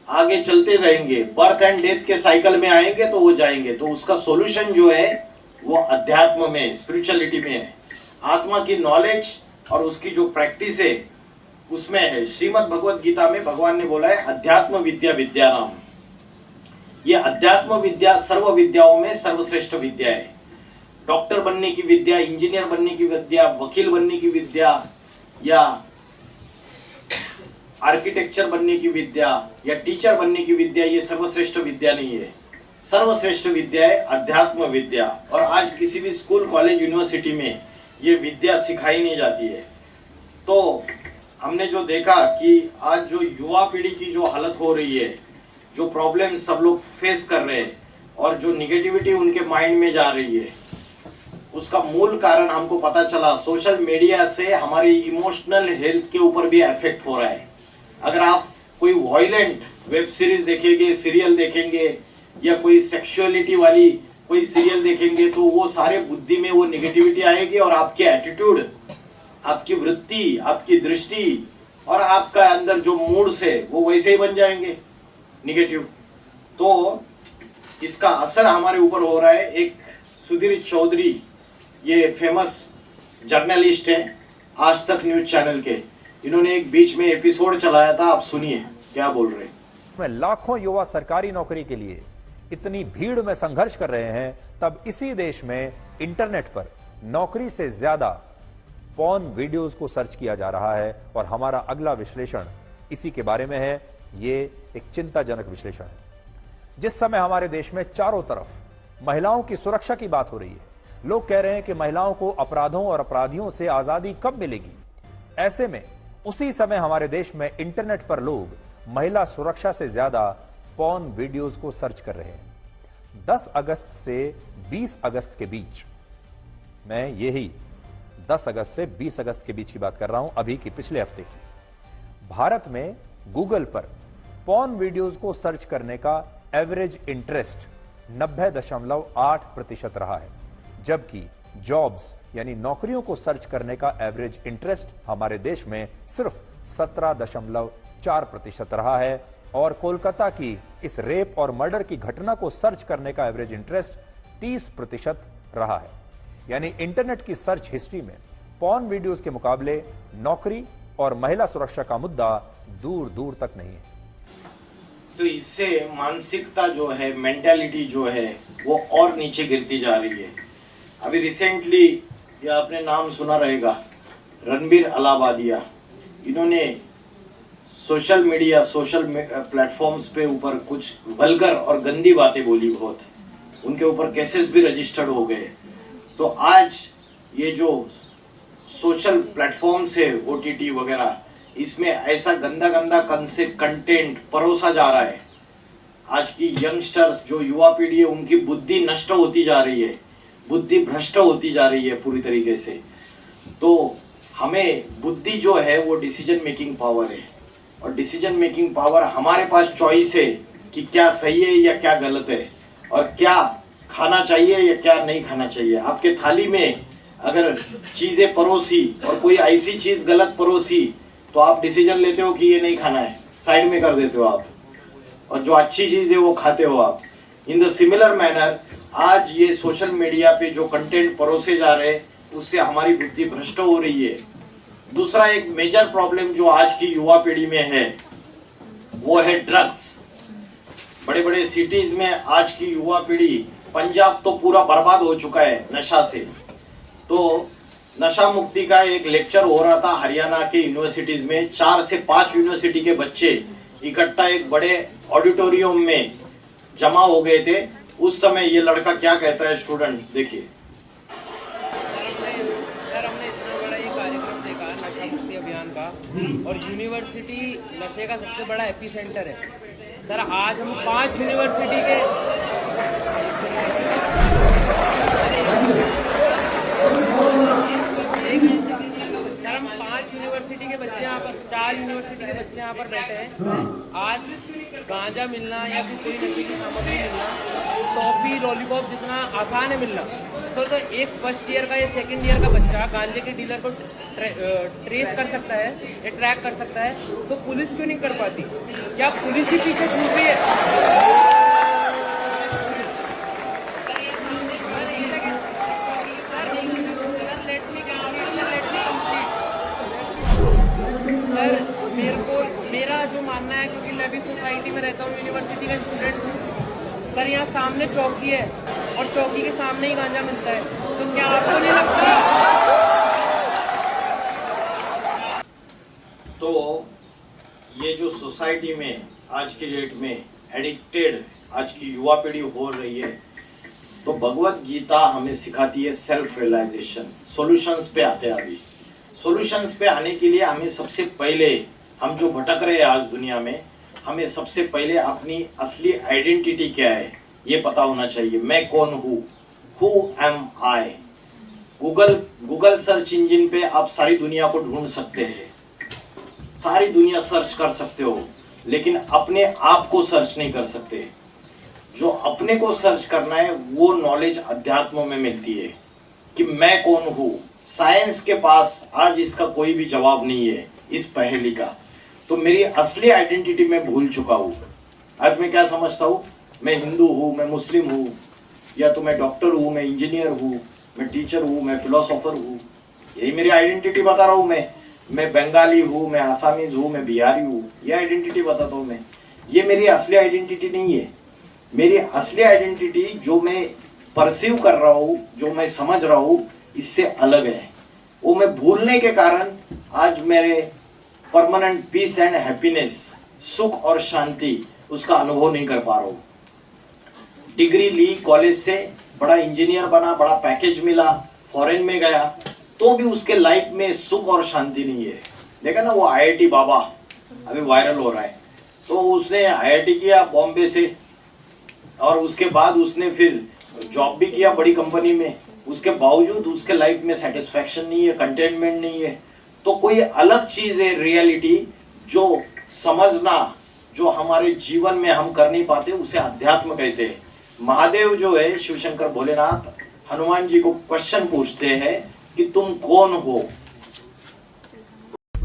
आगे चलते रहेंगे, बर्थ एंड डेथ के साइकिल में आएंगे तो वो जाएंगे। तो उसका सॉल्यूशन जो है वो अध्यात्म में, स्पिरिचुअलिटी में है। आत्मा की नॉलेज और उसकी जो प्रैक्टिस है उसमें है। श्रीमद् भगवत गीता में भगवान ने बोला है अध्यात्म विद्या विद्या नाम। ये अध्यात्म विद्या सर्व विद्याओं में सर्वश्रेष्ठ विद्या है। डॉक्टर बनने की विद्या, इंजीनियर बनने की विद्या, वकील बनने की विद्या या आर्किटेक्चर बनने की विद्या या टीचर बनने की विद्या, ये सर्वश्रेष्ठ विद्या नहीं है। सर्वश्रेष्ठ विद्या है अध्यात्म विद्या। और आज किसी भी स्कूल, कॉलेज, यूनिवर्सिटी में ये विद्या सिखाई नहीं जाती है। तो हमने जो देखा कि आज जो युवा पीढ़ी की जो हालत हो रही है, जो प्रॉब्लम सब लोग फेस कर रहे हैं और जो निगेटिविटी उनके माइंड में जा रही है, उसका मूल कारण हमको पता चला सोशल मीडिया से हमारी इमोशनल हेल्थ के ऊपर भी इफेक्ट हो रहा है। अगर आप कोई वायलेंट वेब सीरीज देखेंगे, सीरियल देखेंगे या कोई सेक्सुअलिटी वाली कोई सीरियल देखेंगे तो वो सारे बुद्धि में वो निगेटिविटी आएगी और आपके एटीट्यूड, आपकी वृत्ति, आपकी दृष्टि और आपका अंदर जो मूड्स है वो वैसे ही बन जाएंगे निगेटिव। तो इसका असर हमारे ऊपर हो रहा है। एक सुधीर चौधरी, ये फेमस जर्नलिस्ट है आज तक न्यूज चैनल के, इन्होंने एक बीच में एपिसोड चलाया था, आप सुनिए क्या बोल रहे हैं। लाखों युवा सरकारी नौकरी के लिए इतनी भीड़ में संघर्ष कर रहे हैं, तब इसी देश में इंटरनेट पर नौकरी से ज्यादा पॉर्न वीडियोस को सर्च किया जा रहा है। और हमारा अगला विश्लेषण इसी के बारे में है। ये एक चिंताजनक विश्लेषण है। जिस समय हमारे देश में चारों तरफ महिलाओं की सुरक्षा की बात हो रही है, लोग कह रहे हैं कि महिलाओं को अपराधों और अपराधियों से आजादी कब मिलेगी, ऐसे में उसी समय हमारे देश में इंटरनेट पर लोग महिला सुरक्षा से ज्यादा पॉर्न वीडियोस को सर्च कर रहे हैं। 10 अगस्त से 20 अगस्त के बीच, मैं यही 10 अगस्त से 20 अगस्त के बीच की बात कर रहा हूं, अभी की पिछले हफ्ते की, भारत में गूगल पर पॉर्न वीडियोस को सर्च करने का एवरेज इंटरेस्ट 90.8% रहा है, जबकि जॉब्स यानी नौकरियों को सर्च करने का एवरेज इंटरेस्ट हमारे देश में सिर्फ 4% रहा है और कोलकाता की इस रेप और मर्डर की घटना को सर्च करने का एवरेज इंटरेस्ट 30% रहा है। यानी इंटरनेट की सर्च हिस्ट्री में पॉर्न वीडियोस के मुकाबले नौकरी और महिला सुरक्षा का मुद्दा दूर दूर तक नहीं है। तो इससे मानसिकता जो है, मेंटालिटी जो है, वो और नीचे गिरती जा रही है। अभी रिसेंटली ये आपने नाम सुना रहेगा, रणबीर अलाहाबादिया। इन्होंने सोशल मीडिया, सोशल प्लेटफॉर्म्स पे ऊपर कुछ वल्गर और गंदी बातें बोली बहुत, उनके ऊपर केसेस भी रजिस्टर्ड हो गए। तो आज ये जो सोशल प्लेटफॉर्म्स है, OTT वगैरह, इसमें ऐसा गंदा गंदा कंटेंट परोसा जा रहा है। आज की यंगस्टर्स, जो युवा पीढ़ी है, उनकी बुद्धि नष्ट होती जा रही है, बुद्धि भ्रष्ट होती जा रही है पूरी तरीके से। तो हमें बुद्धि जो है वो डिसीजन मेकिंग पावर है, और डिसीजन मेकिंग पावर हमारे पास चॉइस है कि क्या सही है या क्या गलत है, और क्या खाना चाहिए या क्या नहीं खाना चाहिए। आपके थाली में अगर चीजें परोसी और कोई ऐसी चीज गलत परोसी तो आप डिसीजन लेते हो कि ये नहीं खाना है, साइड में कर देते हो आप, और जो अच्छी चीज है वो खाते हो आप। इन द सिमिलर मैनर आज ये सोशल मीडिया पे जो कंटेंट परोसे जा रहे हैं, उससे हमारी बुद्धि भ्रष्ट हो रही है। दूसरा एक मेजर प्रॉब्लम जो आज की युवा पीढ़ी में है वो है ड्रग्स। बड़े बड़े सिटीज में आज की युवा पीढ़ी, पंजाब तो पूरा बर्बाद हो चुका है नशा से। तो नशा मुक्ति का एक लेक्चर हो रहा था हरियाणा के यूनिवर्सिटीज में। 4 से 5 यूनिवर्सिटी के बच्चे इकट्ठा एक बड़े ऑडिटोरियम में जमा हो गए थे। उस समय ये लड़का क्या कहता है, स्टूडेंट देखिए। सर, हमने इतना बड़ा ये कार्यक्रम देखा नशा मुक्ति अभियान का, और यूनिवर्सिटी नशे का सबसे बड़ा एपिसेंटर है। सर, आज हम 5 यूनिवर्सिटी के बच्चे यहाँ पर, 4 यूनिवर्सिटी के बच्चे यहाँ पर बैठे हैं। आज गांजा मिलना या फिर कोई नशे की सामग्री मिलना, टॉफी, लॉलीपॉप जितना आसान है मिलना, तो एक फर्स्ट ईयर का या सेकंड ईयर का बच्चा गांजे के डीलर को ट्रेस कर सकता है या ट्रैक कर सकता है, तो पुलिस क्यों नहीं कर पाती? क्या पुलिस ही पीछे छूट रही है? मेरा जो मानना है, क्योंकि मैं भी सोसाइटी में रहता हूँ, यूनिवर्सिटी का स्टूडेंट हूँ सर, यहाँ सामने चौकी है और चौकी के सामने ही गांजा मिलता है, तो क्या आपको नहीं लगता? तो ये जो सोसाइटी में आज की डेट में एडिक्टेड आज की युवा पीढ़ी हो रही है, तो भगवत गीता हमें सिखाती है सेल्फ रियलाइजेशन। सॉल्यूशंस पे आते हैं। अभी सॉल्यूशंस पे आने के लिए हमें सबसे पहले, हम जो भटक रहे हैं आज दुनिया में, हमें सबसे पहले अपनी असली आइडेंटिटी क्या है ये पता होना चाहिए। मैं कौन हूँ, who am I. Google search engine पे आप सारी दुनिया को ढूंढ सकते हैं, सारी दुनिया सर्च कर सकते हो, लेकिन अपने आप को सर्च नहीं कर सकते। जो अपने को सर्च करना है वो नॉलेज अध्यात्म में मिलती है कि मैं कौन हूँ। साइंस के पास आज इसका कोई भी जवाब नहीं है, इस पहेली का। तो मेरी असली आइडेंटिटी मैं भूल चुका हूँ। आज मैं क्या समझता हूँ, मैं हिंदू हूँ, मैं मुस्लिम हूँ, या तो मैं डॉक्टर हूँ, मैं इंजीनियर हूँ, मैं टीचर हूँ, मैं फिलोसोफर हूँ। यही मेरी आइडेंटिटी बता रहा हूँ। मैं बंगाली हूँ, मैं आसामीज हूँ, मैं बिहारी हूँ, ये आइडेंटिटी बताता हूँ मैं। ये मेरी असली आइडेंटिटी नहीं है। मेरी असली आइडेंटिटी जो मैं परसीव कर रहा हूँ, जो मैं समझ रहा हूँ, इससे अलग है। वो मैं भूलने के कारण आज मेरे परमानेंट पीस एंड हैप्पीनेस, सुख और शांति, उसका अनुभव नहीं कर पा रहा हूँ। डिग्री ली कॉलेज से, बड़ा इंजीनियर बना, बड़ा पैकेज मिला, फॉरेन में गया, तो भी उसके लाइफ में सुख और शांति नहीं है। देखा ना, वो IIT बाबा अभी वायरल हो रहा है। तो उसने IIT किया बॉम्बे से, और उसके बाद उसने फिर जॉब भी किया बड़ी कंपनी में। उसके बावजूद उसके लाइफ में सेटिस्फैक्शन नहीं है, कंटेनमेंट नहीं है। तो कोई अलग चीज है रियलिटी जो समझना, जो हमारे जीवन में हम कर नहीं पाते, उसे अध्यात्म कहते हैं। महादेव जो है, शिव शंकर भोलेनाथ, हनुमान जी को क्वेश्चन पूछते हैं कि तुम कौन हो?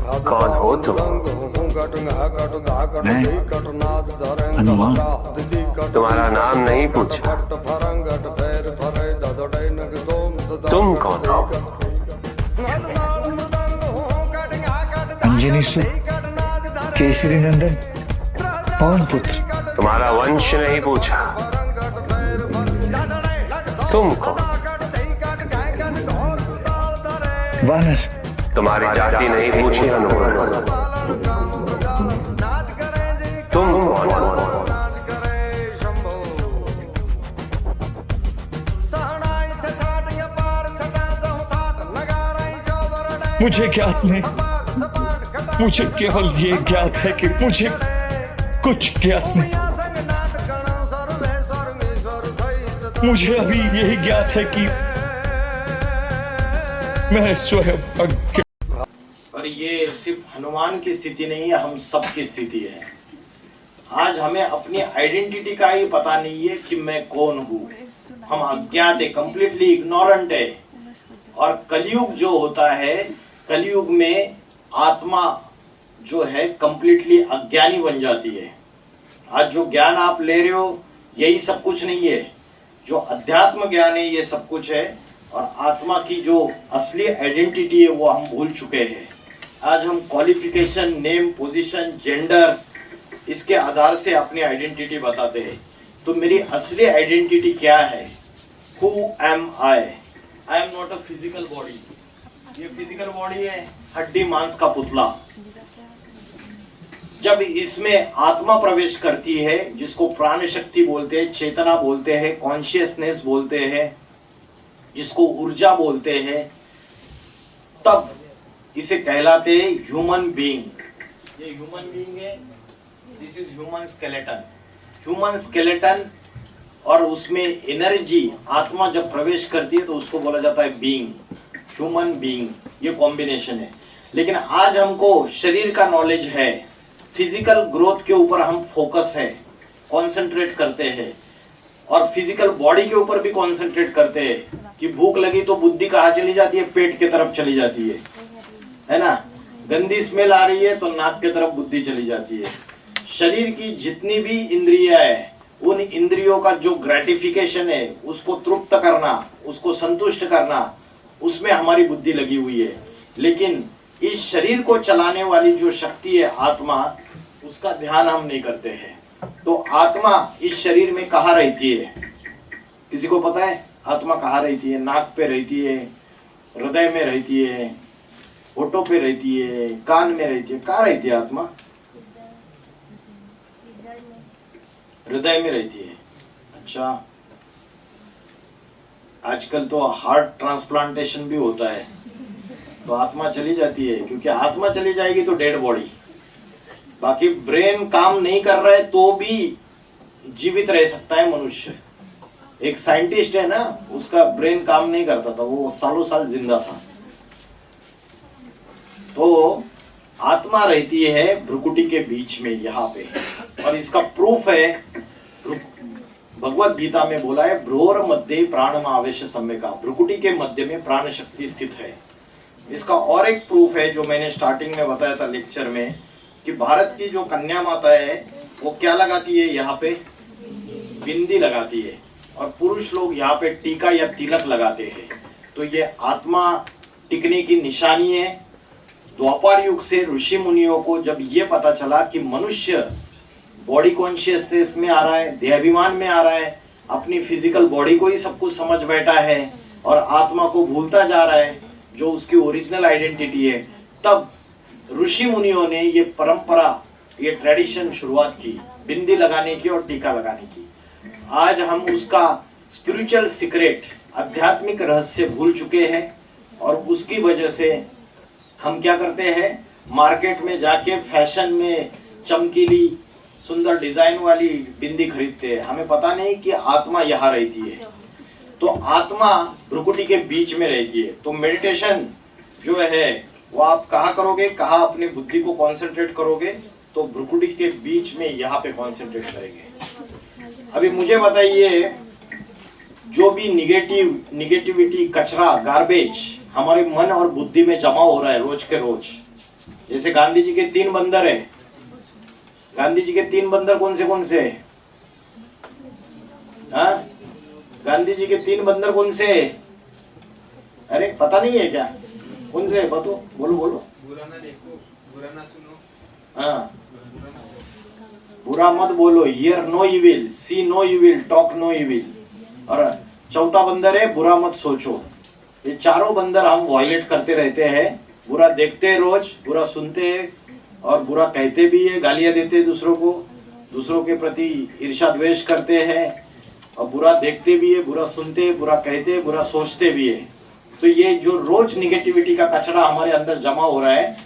कौन हो तुम? हनुमान। तुम्हारा नाम नहीं पूछा, तुम कौन हो? अंजनी सुत, केसरी नंदन, पवन पुत्र। तुम्हारा वंश नहीं पूछा, तुम कौन? वानर। तुम्हारी जाति नहीं पूछी हनुमान, तुम कौन हो? मुझे ज्ञात नहीं, मुझे केवल ये ज्ञात है कि मुझे कुछ ज्ञात नहीं। मुझे अभी यही ज्ञात है कि मैं स्वयं अज्ञ। और ये सिर्फ हनुमान की स्थिति नहीं है, हम सब की स्थिति है। आज हमें अपनी आइडेंटिटी का ही पता नहीं है कि मैं कौन हूँ। हम अज्ञात है, कंप्लीटली इग्नोरेंट है। और कलयुग जो होता है, कलयुग में आत्मा जो है कंप्लीटली अज्ञानी बन जाती है। आज जो ज्ञान आप ले रहे हो यही सब कुछ नहीं है। जो अध्यात्म ज्ञान है ये सब कुछ है, और आत्मा की जो असली आइडेंटिटी है वो हम भूल चुके हैं। आज हम क्वालिफिकेशन, नेम, पोजीशन, जेंडर, इसके आधार से अपनी आइडेंटिटी बताते हैं। तो मेरी असली आइडेंटिटी क्या है? Who am I? I am not a physical body. ये फिजिकल बॉडी है, हड्डी मांस का पुतला। जब इसमें आत्मा प्रवेश करती है, जिसको प्राण शक्ति बोलते हैं, चेतना बोलते हैं, कॉन्शियसनेस बोलते हैं, जिसको ऊर्जा बोलते हैं, तब इसे कहलाते हैं ह्यूमन बीइंग। ये ह्यूमन बीइंग है, this is human skeleton. Human skeleton और उसमें एनर्जी, आत्मा जब प्रवेश करती है तो उसको बोला जाता है बीइंग, ह्यूमन बीइंग। ये कॉम्बिनेशन है। लेकिन आज हमको शरीर का नॉलेज है, फिजिकल ग्रोथ के ऊपर हम फोकस है, कॉन्सेंट्रेट करते हैं, और फिजिकल बॉडी के ऊपर भी कॉन्सेंट्रेट करते हैं कि भूख लगी तो बुद्धि कहाँ चली जाती है? पेट की तरफ चली जाती है ना। गंदी स्मेल आ रही है तो नाक की तरफ बुद्धि चली जाती है। शरीर की जितनी भी इंद्रियां है, उन इंद्रियों का जो ग्रेटिफिकेशन है, उसको तृप्त करना, उसको संतुष्ट करना, उसमें हमारी बुद्धि लगी हुई है। लेकिन इस शरीर को चलाने वाली जो शक्ति है आत्मा, उसका ध्यान हम नहीं करते हैं। तो आत्मा इस शरीर में कहाँ रहती है? किसी को पता है आत्मा कहाँ रहती है? नाक पे रहती है, हृदय में रहती है, होठों पे रहती है, कान में रहती है। कहाँ रहती है आत्मा? हृदय में रहती है। अच्छा, आजकल तो हार्ट ट्रांसप्लांटेशन भी होता है, तो आत्मा चली जाती है, क्योंकि आत्मा चली जाएगी तो डेड बॉडी। बाकी ब्रेन काम नहीं कर रहा है तो भी जीवित रह सकता है मनुष्य। एक साइंटिस्ट है ना, उसका ब्रेन काम नहीं करता था, वो सालों साल जिंदा था। तो आत्मा रहती है भ्रुकुटी के बीच में, यहाँ पे। और इसका प्रूफ है, भगवत गीता में बोला है, भ्रूर मध्य प्राणम आवेश सम्यका। भ्रुकुटी के मध्य में प्राण शक्ति स्थित है। इसका और एक प्रूफ है जो मैंने स्टार्टिंग में बताया था लेक्चर में, कि भारत की जो कन्या माता है वो क्या लगाती है? यहाँ पे बिंदी लगाती है, और पुरुष लोग यहाँ पे टीका या तिलक लगाते हैं। तो ये आत्मा टिकने की निशानी है। द्वापर युग से ऋषि मुनियों को जब ये पता चला कि मनुष्य बॉडी कॉन्शियसनेस में आ रहा है, देहाभिमान में आ रहा है, अपनी फिजिकल बॉडी को ही सब कुछ समझ बैठा है और आत्मा को भूलता जा रहा है, जो उसकी ओरिजिनल आइडेंटिटी है, तब ऋषि मुनियों ने ये परंपरा, ये ट्रेडिशन शुरुआत की बिंदी लगाने की और टीका लगाने की। आज हम उसका स्पिरिचुअल सीक्रेट, आध्यात्मिक रहस्य भूल चुके हैं, और उसकी वजह से हम क्या करते हैं? मार्केट में जाके फैशन में चमकीली सुंदर डिजाइन वाली बिंदी खरीदते हैं। हमें पता नहीं कि आत्मा यहाँ रहती है। तो आत्मा भ्रुकुटी के बीच में रहती है। तो मेडिटेशन जो है वो आप कहाँ करोगे? कहाँ अपनी बुद्धि को कॉन्सेंट्रेट करोगे? तो भ्रुकुटी के बीच में यहाँ पे कॉन्सेंट्रेट करेंगे। अभी मुझे बताइए, जो भी निगेटिविटी, कचरा, गार्बेज हमारे मन और बुद्धि में जमा हो रहा है रोज के रोज, जैसे गांधी जी के 3 बंदर है, गांधी जी के 3 बंदर कौन से है? हाँ, गांधी जी के 3 बंदर कौन से है? अरे पता नहीं है क्या? कौन से है? बताओ, बोलो बोलो। बुरा ना देखो, बुरा ना सुनो। हाँ, बुरा मत बोलो, hear no evil, see no evil, talk no evil. और चौथा बंदर है बुरा मत सोचो। ये चारों बंदर हम वायलेट करते रहते हैं। बुरा देखते हैं रोज, बुरा सुनते हैं और बुरा कहते भी है, गालियां देते हैं दूसरों को, दूसरों के प्रति ईर्ष्या द्वेष करते हैं और बुरा देखते भी है, बुरा सुनते हैं, बुरा कहते हैं, बुरा सोचते भी है। तो ये जो रोज निगेटिविटी का कचरा हमारे अंदर जमा हो रहा है,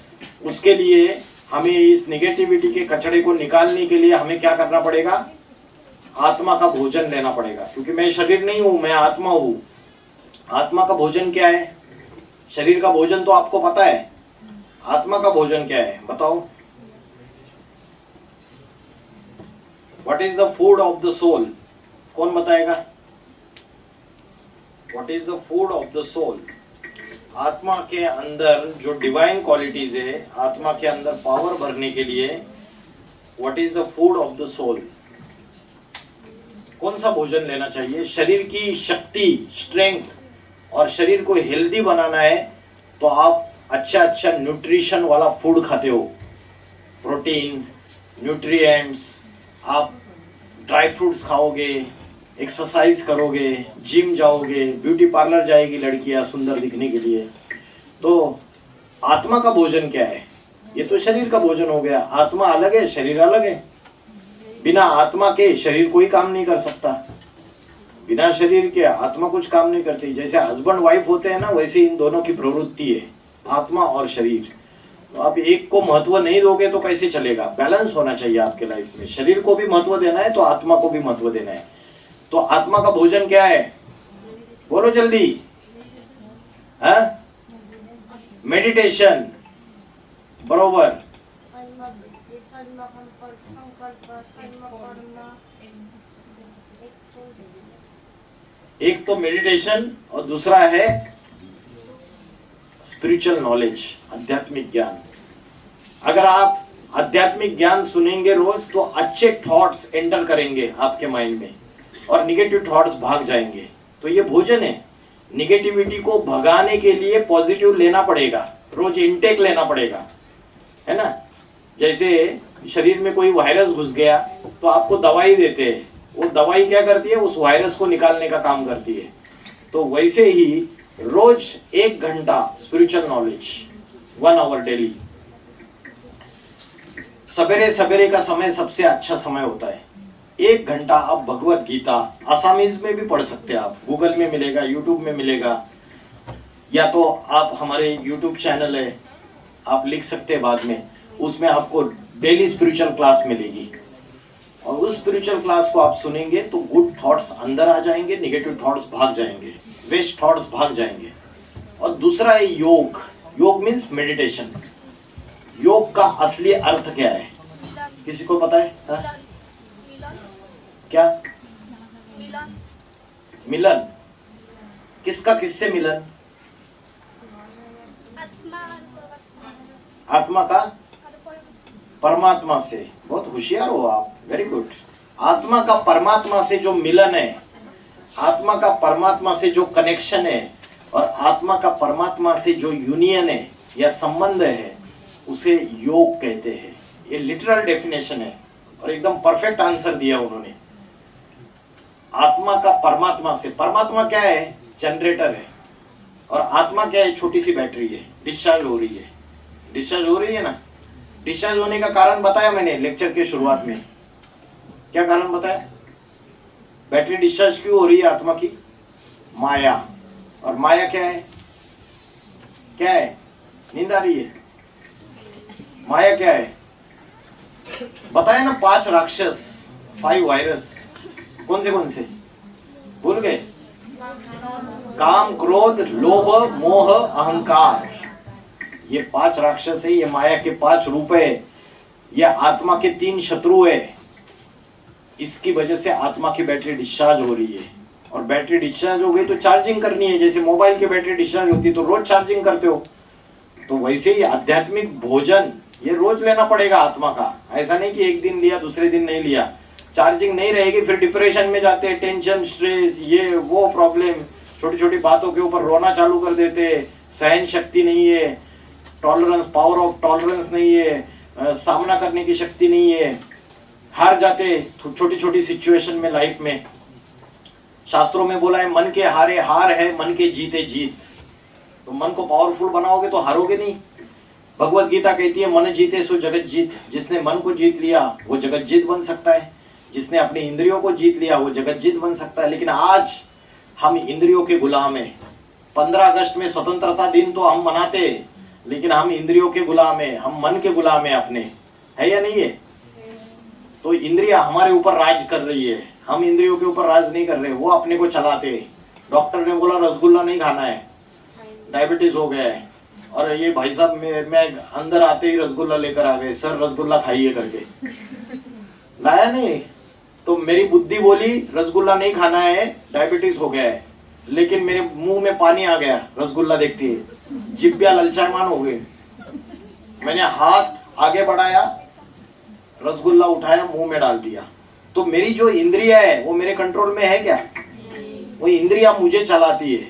उसके लिए हमें इस निगेटिविटी के कचरे को निकालने के लिए हमें क्या करना पड़ेगा? आत्मा का भोजन लेना पड़ेगा। क्योंकि मैं शरीर नहीं हूं, मैं आत्मा हूं। आत्मा का भोजन क्या है? शरीर का भोजन तो आपको पता है, आत्मा का भोजन क्या है बताओ? What is the food of the soul? कौन बताएगा? What is the food of the soul? आत्मा के अंदर जो डिवाइन क्वालिटीज है, आत्मा के अंदर पावर भरने के लिए what is the food of the soul? कौन सा भोजन लेना चाहिए? शरीर की शक्ति, स्ट्रेंथ और शरीर को हेल्दी बनाना है तो आप अच्छा अच्छा न्यूट्रिशन वाला फूड खाते हो, प्रोटीन, न्यूट्रिएंट्स। आप ड्राई फ्रूट्स खाओगे, एक्सरसाइज करोगे, जिम जाओगे, ब्यूटी पार्लर जाएगी लड़कियां सुंदर दिखने के लिए। तो आत्मा का भोजन क्या है? ये तो शरीर का भोजन हो गया। आत्मा अलग है, शरीर अलग है। बिना आत्मा के शरीर कोई काम नहीं कर सकता, बिना शरीर के आत्मा कुछ काम नहीं करती। जैसे हस्बैंड वाइफ होते हैं ना, वैसे इन दोनों की प्रवृत्ति है, आत्मा और शरीर। तो आप एक को महत्व नहीं दोगे तो कैसे चलेगा? बैलेंस होना चाहिए आपके लाइफ में। शरीर को भी महत्व देना है तो आत्मा को भी महत्व देना है। तो आत्मा का भोजन क्या है? बोलो जल्दी। मेडिटेशन, बरोबर। एक तो मेडिटेशन और दूसरा है स्पिरिचुअल नॉलेज, आध्यात्मिक ज्ञान। अगर आप आध्यात्मिक ज्ञान सुनेंगे रोज तो अच्छे थॉट्स एंटर करेंगे आपके माइंड में और निगेटिव थॉट्स भाग जाएंगे। तो ये भोजन है। निगेटिविटी को भगाने के लिए पॉजिटिव लेना पड़ेगा, रोज इनटेक लेना पड़ेगा, है ना। जैसे शरीर में कोई वायरस घुस गया तो आपको दवाई देते हैं, वो दवाई क्या करती है? उस वायरस को निकालने का काम करती है। तो वैसे ही रोज 1 घंटा स्पिरिचुअल नॉलेज, 1 आवर डेली। सवेरे सवेरे का समय सबसे अच्छा समय होता है। 1 घंटा आप भगवत गीता, आसामीज में भी पढ़ सकते हैं आप, गूगल में मिलेगा, यूट्यूब में मिलेगा, या तो आप हमारे यूट्यूब चैनल है, आप लिख सकते हैं बाद में, उसमें आपको डेली स्पिरिचुअल क्लास मिलेगी। और उस स्पिरिचुअल क्लास को आप सुनेंगे तो गुड थॉट्स अंदर आ जाएंगे, निगेटिव थॉट्स भाग जाएंगे, वेस्ट थॉट्स भाग जाएंगे। और दूसरा है योग। योग मीन्स मेडिटेशन। योग का असली अर्थ क्या है? किसी को पता है? क्या? मिलन। किसका किससे मिलन? आत्मा का परमात्मा से। बहुत होशियार हो आप, वेरी गुड। आत्मा का परमात्मा से जो मिलन है, आत्मा का परमात्मा से जो कनेक्शन है और आत्मा का परमात्मा से जो यूनियन है या संबंध है, उसे योग कहते हैं। ये लिटरल डेफिनेशन है और एकदम परफेक्ट आंसर दिया उन्होंने। आत्मा का परमात्मा से। परमात्मा क्या है? जनरेटर है। और आत्मा क्या है? छोटी सी बैटरी है, डिस्चार्ज हो रही है। डिस्चार्ज हो रही है ना। डिस्चार्ज होने का कारण बताया मैंने लेक्चर के शुरुआत में। क्या कारण बताया? बैटरी डिस्चार्ज क्यों हो रही है आत्मा की? माया। और माया क्या है? क्या है? नींद आ रही है? माया क्या है? बताया ना, 5 राक्षस, 5 वायरस। कौन से भूल गए? काम, क्रोध, लोभ, मोह, अहंकार। ये 5 राक्षस है, ये माया के 5 रूप है, ये आत्मा के 3 शत्रु है। इसकी वजह से आत्मा की बैटरी डिस्चार्ज हो रही है। और बैटरी डिस्चार्ज हो गई तो चार्जिंग करनी है। जैसे मोबाइल की बैटरी डिस्चार्ज होती है तो रोज चार्जिंग करते हो, तो वैसे ही आध्यात्मिक भोजन ये रोज लेना पड़ेगा आत्मा का। ऐसा नहीं कि एक दिन लिया दूसरे दिन नहीं लिया, चार्जिंग नहीं रहेगी फिर डिप्रेशन में जाते हैं, टेंशन स्ट्रेस ये वो प्रॉब्लम, छोटी छोटी बातों के ऊपर रोना चालू कर देते हैं, सहन शक्ति नहीं है, टॉलरेंस पावर ऑफ टॉलरेंस नहीं है, सामना करने की शक्ति नहीं है, हार जाते छोटी छोटी सिचुएशन में लाइफ में। शास्त्रों में बोला है मन के हारे हार है, मन के जीते जीत। तो मन को पावरफुल बनाओगे तो हारोगे नहीं। भगवत गीता कहती है मन जीते सो जगत जीत। जिसने मन को जीत लिया वो जगत जीत बन सकता है, जिसने अपनी इंद्रियों को जीत लिया वो जगत जीत बन सकता है। लेकिन आज हम इंद्रियों के गुलाम हैं। 15 अगस्त में स्वतंत्रता दिन तो हम मनाते, लेकिन हम इंद्रियों के गुलाम हैं, हम मन के गुलाम हैं अपने, है या नहीं है? तो इंद्रिया हमारे ऊपर राज कर रही है, हम इंद्रियों के ऊपर राज नहीं कर रहे, वो अपने को चलाते। डॉक्टर ने बोला रसगुल्ला नहीं खाना है, डायबिटीज हो गया है, और ये भाई साहब मैं अंदर आते ही रसगुल्ला लेकर आ गए, सर रसगुल्ला खाइए करके लाया नहीं। तो मेरी बुद्धि बोली रसगुल्ला नहीं खाना है, डायबिटीज हो गया है, लेकिन मेरे मुंह में पानी आ गया रसगुल्ला देखते ही, जिब्बिया ललचायमान हो गए। मैंने हाथ आगे बढ़ाया, रसगुल्ला उठाया, मुंह में डाल दिया। तो मेरी जो इंद्रिया है वो मेरे कंट्रोल में है क्या? वो इंद्रिया मुझे चलाती है।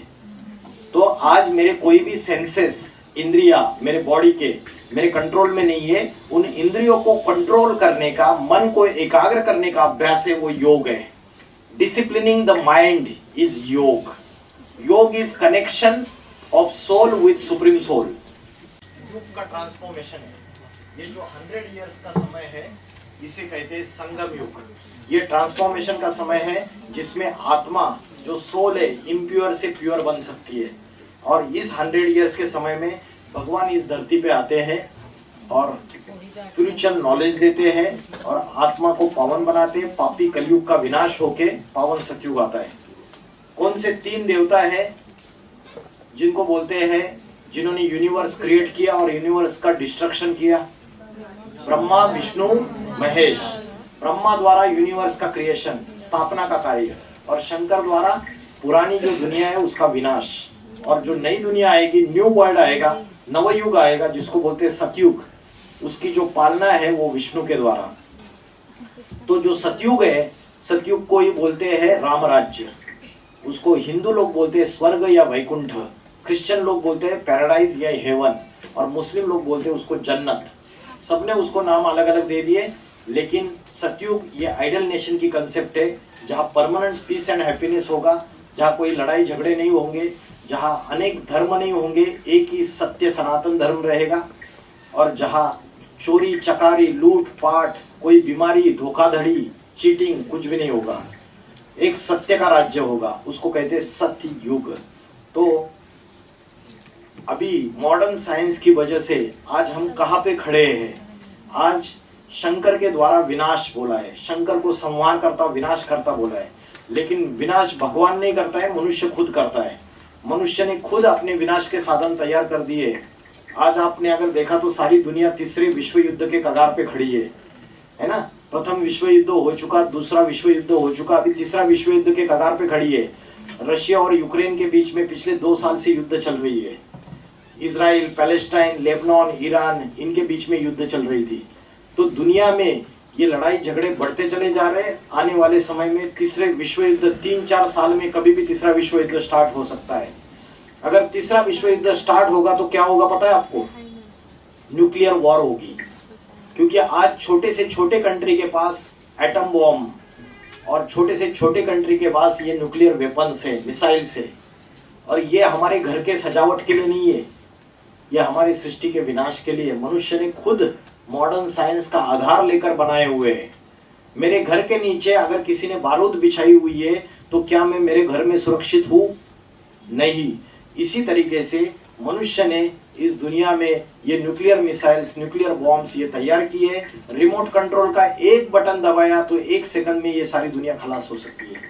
तो आज मेरे कोई भी सेंसेस इंद्रिया मेरे बॉडी के मेरे कंट्रोल में नहीं है। उन इंद्रियों को कंट्रोल करने का, मन को एकाग्र करने का अभ्यास है, वो योग है। Disciplining the mind is yoga. Yoga is connection of soul with supreme soul. युग का ट्रांसफॉर्मेशन है। ये जो 100 इयर्स का समय है इसे कहते हैं संगम युग। ये ट्रांसफॉर्मेशन का समय है जिसमें आत्मा जो सोल है इम्प्योर से प्योर बन सकती है। और इस 100 इयर्स के समय में भगवान इस धरती पे आते हैं और स्पिरिचुअल नॉलेज देते हैं और आत्मा को पावन बनाते हैं। पापी कलयुग का विनाश होके पावन सतयुग आता है। कौन से 3 देवता है जिनको बोलते हैं जिन्होंने यूनिवर्स क्रिएट किया और यूनिवर्स का डिस्ट्रक्शन किया? ब्रह्मा, विष्णु, महेश। ब्रह्मा द्वारा यूनिवर्स का क्रिएशन, स्थापना का कार्य, और शंकर द्वारा पुरानी जो दुनिया है उसका विनाश। और जो नई दुनिया आएगी, न्यू वर्ल्ड आएगा, नवयुग आएगा जिसको बोलते हैं सतयुग, उसकी जो पालना है वो विष्णु के द्वारा। तो जो सतयुग है, सतयुग को ही बोलते हैं राम राज्य। उसको हिंदू लोग बोलते हैं स्वर्ग या वैकुंठ, क्रिश्चियन लोग बोलते हैं पैराडाइज या हेवन, और मुस्लिम लोग बोलते हैं उसको जन्नत। सबने उसको नाम अलग अलग दे दिए, लेकिन सतयुग ये आइडल नेशन की कंसेप्ट है जहाँ परमानेंट पीस एंड हैप्पीनेस होगा, जहाँ कोई लड़ाई झगड़े नहीं होंगे, जहाँ अनेक धर्म नहीं होंगे, एक ही सत्य सनातन धर्म रहेगा, और जहाँ चोरी चकारी लूट पाट, कोई बीमारी, धोखाधड़ी, चीटिंग कुछ भी नहीं होगा। एक सत्य का राज्य होगा, उसको कहते हैं सत्य युग। तो अभी मॉडर्न साइंस की वजह से आज हम कहाँ पे खड़े हैं? आज शंकर के द्वारा विनाश बोला है, शंकर को संहार करता विनाश करता बोला है, लेकिन विनाश भगवान नहीं करता है, मनुष्य खुद करता है। मनुष्य ने खुद अपने विनाश के साधन तैयार कर दिए। आज आपने अगर देखा तो सारी दुनिया तीसरे विश्व युद्ध के कगार पे खड़ी है ना? प्रथम विश्व युद्ध हो चुका, दूसरा विश्व युद्ध हो चुका, अभी तीसरा विश्व युद्ध के कगार पे खड़ी है। रशिया और यूक्रेन के बीच में पिछले 2 साल से युद्ध चल रही है। इजराइल, पैलेस्टाइन, लेबनान, ईरान, इनके बीच में युद्ध चल रही थी। तो दुनिया में ये लड़ाई झगड़े बढ़ते चले जा रहे हैं। आने वाले समय में तीसरे विश्व युद्ध 3-4 साल में कभी भी तीसरा विश्व युद्ध स्टार्ट हो सकता है। अगर तीसरा विश्व युद्ध स्टार्ट होगा तो क्या होगा पता है आपको? न्यूक्लियर वॉर होगी। क्योंकि आज छोटे से छोटे कंट्री के पास एटम बॉम्ब और छोटे से छोटे कंट्री के पास ये न्यूक्लियर वेपन्स है, मिसाइल्स है, और ये हमारे घर के सजावट के लिए नहीं है, ये हमारी सृष्टि के विनाश के लिए मनुष्य ने खुद मॉडर्न साइंस का आधार लेकर बनाए हुए हैं। मेरे घर के नीचे अगर किसी ने बारूद बिछाई हुई है तो क्या मैं मेरे घर में सुरक्षित हूँ? नहीं। इसी तरीके से मनुष्य ने इस दुनिया में ये न्यूक्लियर मिसाइल्स, न्यूक्लियर बॉम्ब्स ये तैयार किए। रिमोट कंट्रोल का एक बटन दबाया तो 1 सेकंड में ये सारी दुनिया खलास हो सकती है।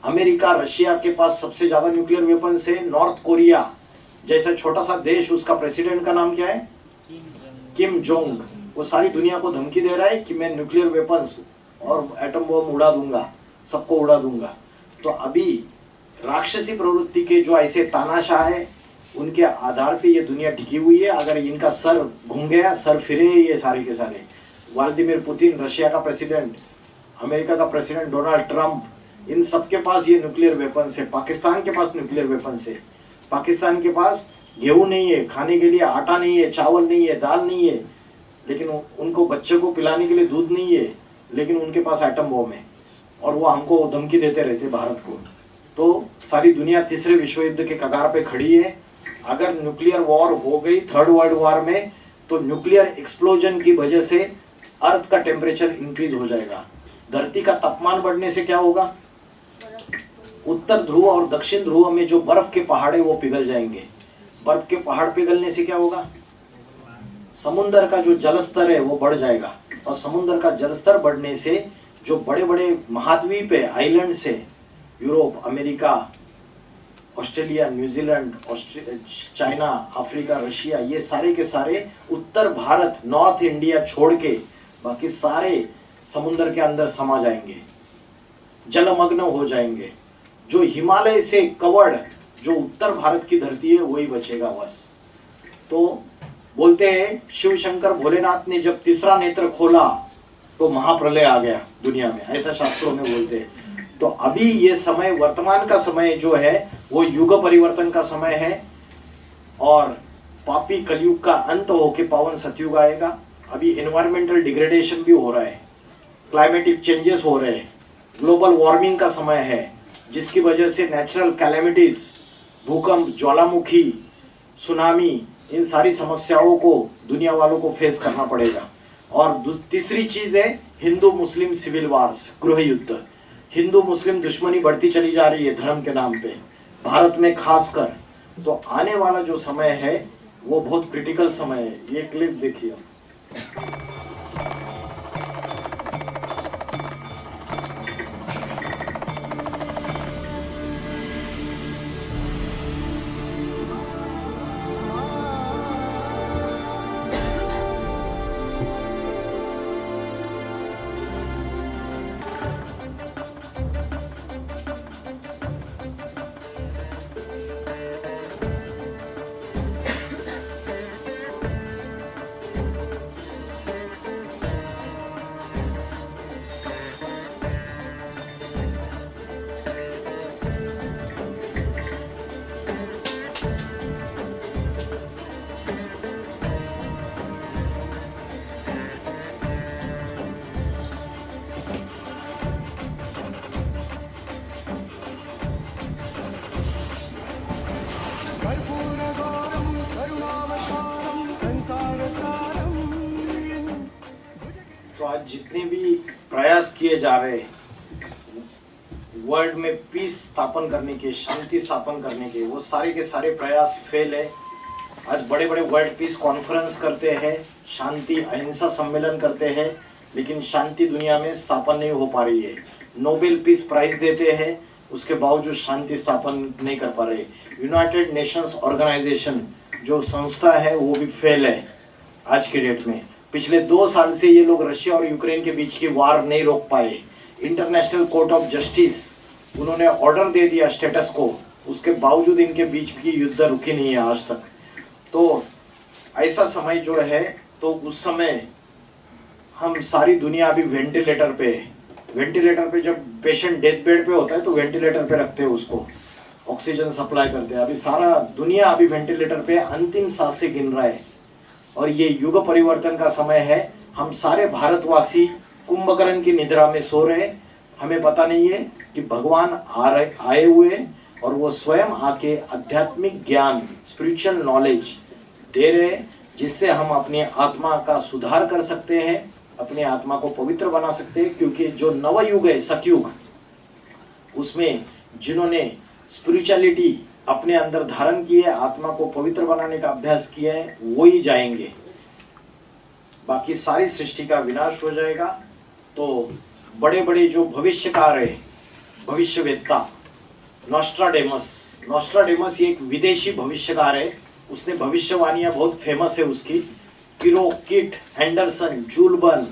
अमेरिका, रशिया के पास सबसे ज्यादा न्यूक्लियर वेपन्स है। नॉर्थ कोरिया जैसा छोटा सा देश, उसका प्रेसिडेंट का नाम क्या है? Kim Jong. वो सारी दुनिया को धमकी दे रहा है कि मैं न्यूक्लियर वेपन्स और एटम बॉम्ब उड़ा दूंगा, सबको उड़ा दूंगा। तो अभी राक्षसी प्रवृत्ति के जो ऐसे तानाशाह है उनके आधार पे ये दुनिया टिकी हुई है। अगर इनका सर घूम गया, सर फिरे ये सारे के सारे, व्लादिमीर पुतिन, रशिया का प्रेसिडेंट, अमेरिका का प्रेसिडेंट डोनाल्ड ट्रंप, इन सबके पास ये न्यूक्लियर वेपन्स है। पाकिस्तान के पास न्यूक्लियर वेपन्स है। पाकिस्तान के पास गेहूं नहीं है, खाने के लिए आटा नहीं है, चावल नहीं है, दाल नहीं है, लेकिन उनको बच्चे को पिलाने के लिए दूध नहीं है, लेकिन उनके पास एटम बम है और वो हमको धमकी देते रहते भारत को। तो सारी दुनिया तीसरे विश्व युद्ध के कगार पे खड़ी है। अगर न्यूक्लियर वॉर हो गई थर्ड वर्ल्ड वॉर में, तो न्यूक्लियर एक्सप्लोजन की वजह से अर्थ का टेम्परेचर इंक्रीज हो जाएगा। धरती का तापमान बढ़ने से क्या होगा? उत्तर ध्रुव और दक्षिण ध्रुव में जो बर्फ के पहाड़ है वो पिघल जाएंगे। बर्फ के पहाड़ पिघलने से क्या होगा? समुद्र का जो जलस्तर है वो बढ़ जाएगा, और समुद्र का जलस्तर बढ़ने से जो बड़े बड़े महाद्वीप है, आइलैंड से, Europe, America, Australia, New Zealand, China, Africa, Russia, ये सारे के सारे उत्तर भारत, नॉर्थ इंडिया छोड़ के बाकी सारे समुद्र के अंदर समा जाएंगे, जलमग्न हो जाएंगे। जो हिमालय से कवर्ड जो उत्तर भारत की धरती है वही बचेगा बस। तो बोलते हैं शिव शंकर भोलेनाथ ने जब तीसरा नेत्र खोला तो महाप्रलय आ गया दुनिया में, ऐसा शास्त्रों में बोलते हैं। तो अभी ये समय, वर्तमान का समय जो है वो युग परिवर्तन का समय है, और पापी कलयुग का अंत होके पावन सतयुग आएगा। अभी एनवायरमेंटल डिग्रेडेशन भी हो रहा है, क्लाइमेटिक चेंजेस हो रहे हैं, ग्लोबल वार्मिंग का समय है, जिसकी वजह से नेचुरल कैलेमिटीज, भूकंप, ज्वालामुखी, सुनामी, इन सारी समस्याओं को दुनिया वालों को फेस करना पड़ेगा। और तीसरी चीज है हिंदू मुस्लिम सिविल वार्स, गृह युद्ध। हिंदू मुस्लिम दुश्मनी बढ़ती चली जा रही है धर्म के नाम पे, भारत में खासकर। तो आने वाला जो समय है वो बहुत क्रिटिकल समय है। ये क्लिप देखिए। तो आज जितने भी प्रयास किए जा रहे हैं वर्ल्ड में पीस स्थापन करने के, शांति स्थापन करने के, वो सारे के सारे प्रयास फेल है। आज बड़े बड़े वर्ल्ड पीस कॉन्फ्रेंस करते हैं, शांति अहिंसा सम्मेलन करते हैं, लेकिन शांति दुनिया में स्थापन नहीं हो पा रही है। नोबेल पीस प्राइज देते हैं, उसके बावजूद शांति स्थापन नहीं कर पा रहे। यूनाइटेड नेशंस ऑर्गेनाइजेशन जो संस्था है वो भी फेल है आज के डेट में। पिछले 2 साल से ये लोग रशिया और यूक्रेन के बीच की वार नहीं रोक पाए। इंटरनेशनल कोर्ट ऑफ जस्टिस उन्होंने ऑर्डर दे दिया स्टेटस को, उसके बावजूद इनके बीच की युद्ध रुकी नहीं है आज तक। तो ऐसा समय जो है, तो उस समय हम सारी दुनिया अभी वेंटिलेटर पे जब पेशेंट डेथ बेड पे होता है तो वेंटिलेटर पे रखते हैं, उसको ऑक्सीजन सप्लाई करते हैं। अभी सारा दुनिया अभी वेंटिलेटर पे अंतिम सांसें गिन रहा है, और ये युग परिवर्तन का समय है। हम सारे भारतवासी कुंभकर्ण की निद्रा में सो रहे, हमें पता नहीं है कि भगवान आए हुए और वो स्वयं आके आध्यात्मिक ज्ञान, स्पिरिचुअल नॉलेज दे रहे, जिससे हम अपनी आत्मा का सुधार कर सकते हैं, अपनी आत्मा को पवित्र बना सकते हैं। क्योंकि जो नवयुग है, सतयुग, उसमें जिन्होंने स्पिरिचुअलिटी अपने अंदर धारण की है, आत्मा को पवित्र बनाने का अभ्यास किया है, वो ही जाएंगे, बाकी सारी सृष्टि का विनाश हो जाएगा। तो बड़े बड़े जो भविष्यकार है, भविष्यवेत्ता, नॉस्ट्राडेमस एक विदेशी भविष्यकार है, उसने भविष्यवाणियां बहुत फेमस है उसकी, Kiro, kit, Anderson, joule burn,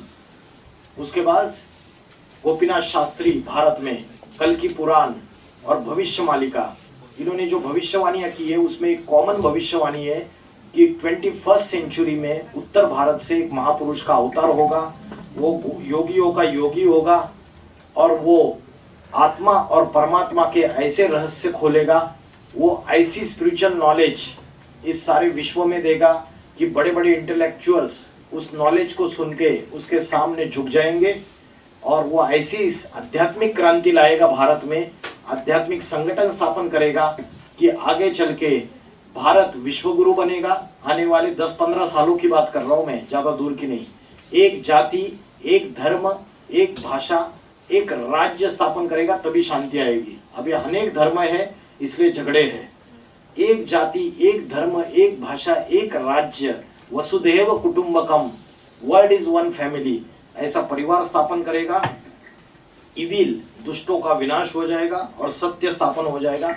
उसके बाद गोपीनाथ शास्त्री भारत में, कल की पुराण और भविष्य मालिका, इन्होंने जो भविष्यवाणियां की है उसमें एक कॉमन भविष्यवाणी है कि 21st सेंचुरी में उत्तर भारत से एक महापुरुष का अवतार होगा, वो योगियों का योगी होगा और वो आत्मा और परमात्मा के ऐसे रहस्य खोलेगा, वो ऐसी स्पिरिचुअल नॉलेज इस सारे विश्व में देगा कि बड़े बड़े इंटेलेक्चुअल्स उस नॉलेज को सुन के उसके सामने झुक जाएंगे और वो ऐसी आध्यात्मिक क्रांति लाएगा, भारत में आध्यात्मिक संगठन स्थापन करेगा कि आगे चल के भारत विश्वगुरु बनेगा। आने वाले 10-15 सालों की बात कर रहा हूं मैं, ज्यादा दूर की नहीं। एक जाति, एक धर्म, एक भाषा, एक राज्य स्थापन करेगा, तभी शांति आएगी। अभी अनेक धर्म है इसलिए झगड़े हैं। एक जाति, एक धर्म, एक भाषा, एक राज्य, वसुधैव कुटुंबकम, वर्ल्ड इज वन फैमिली, ऐसा परिवार स्थापन करेगा। इविल, दुष्टों का विनाश हो जाएगा और सत्य स्थापन हो जाएगा।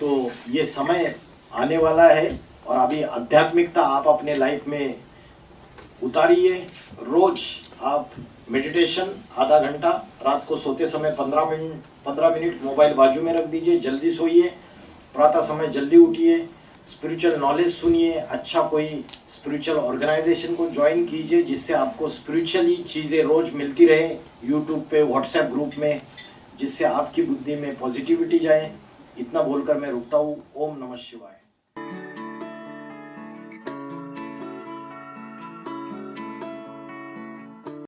तो ये समय आने वाला है और अभी आध्यात्मिकता आप अपने लाइफ में उतारिए। रोज आप मेडिटेशन आधा घंटा, रात को सोते समय 15 मिनट मोबाइल बाजू में रख दीजिए, जल्दी सोइए, प्रातः समय जल्दी उठिए, स्पिरिचुअल नॉलेज सुनिए, अच्छा कोई स्पिरिचुअल ऑर्गेनाइजेशन को ज्वाइन कीजिए जिससे आपको स्पिरिचुअली चीज़ें रोज मिलती रहे, यूट्यूब पे, व्हाट्सएप ग्रुप में, जिससे आपकी बुद्धि में पॉजिटिविटी जाए। इतना बोलकर मैं रुकता हूँ। ओम नमः शिवाय।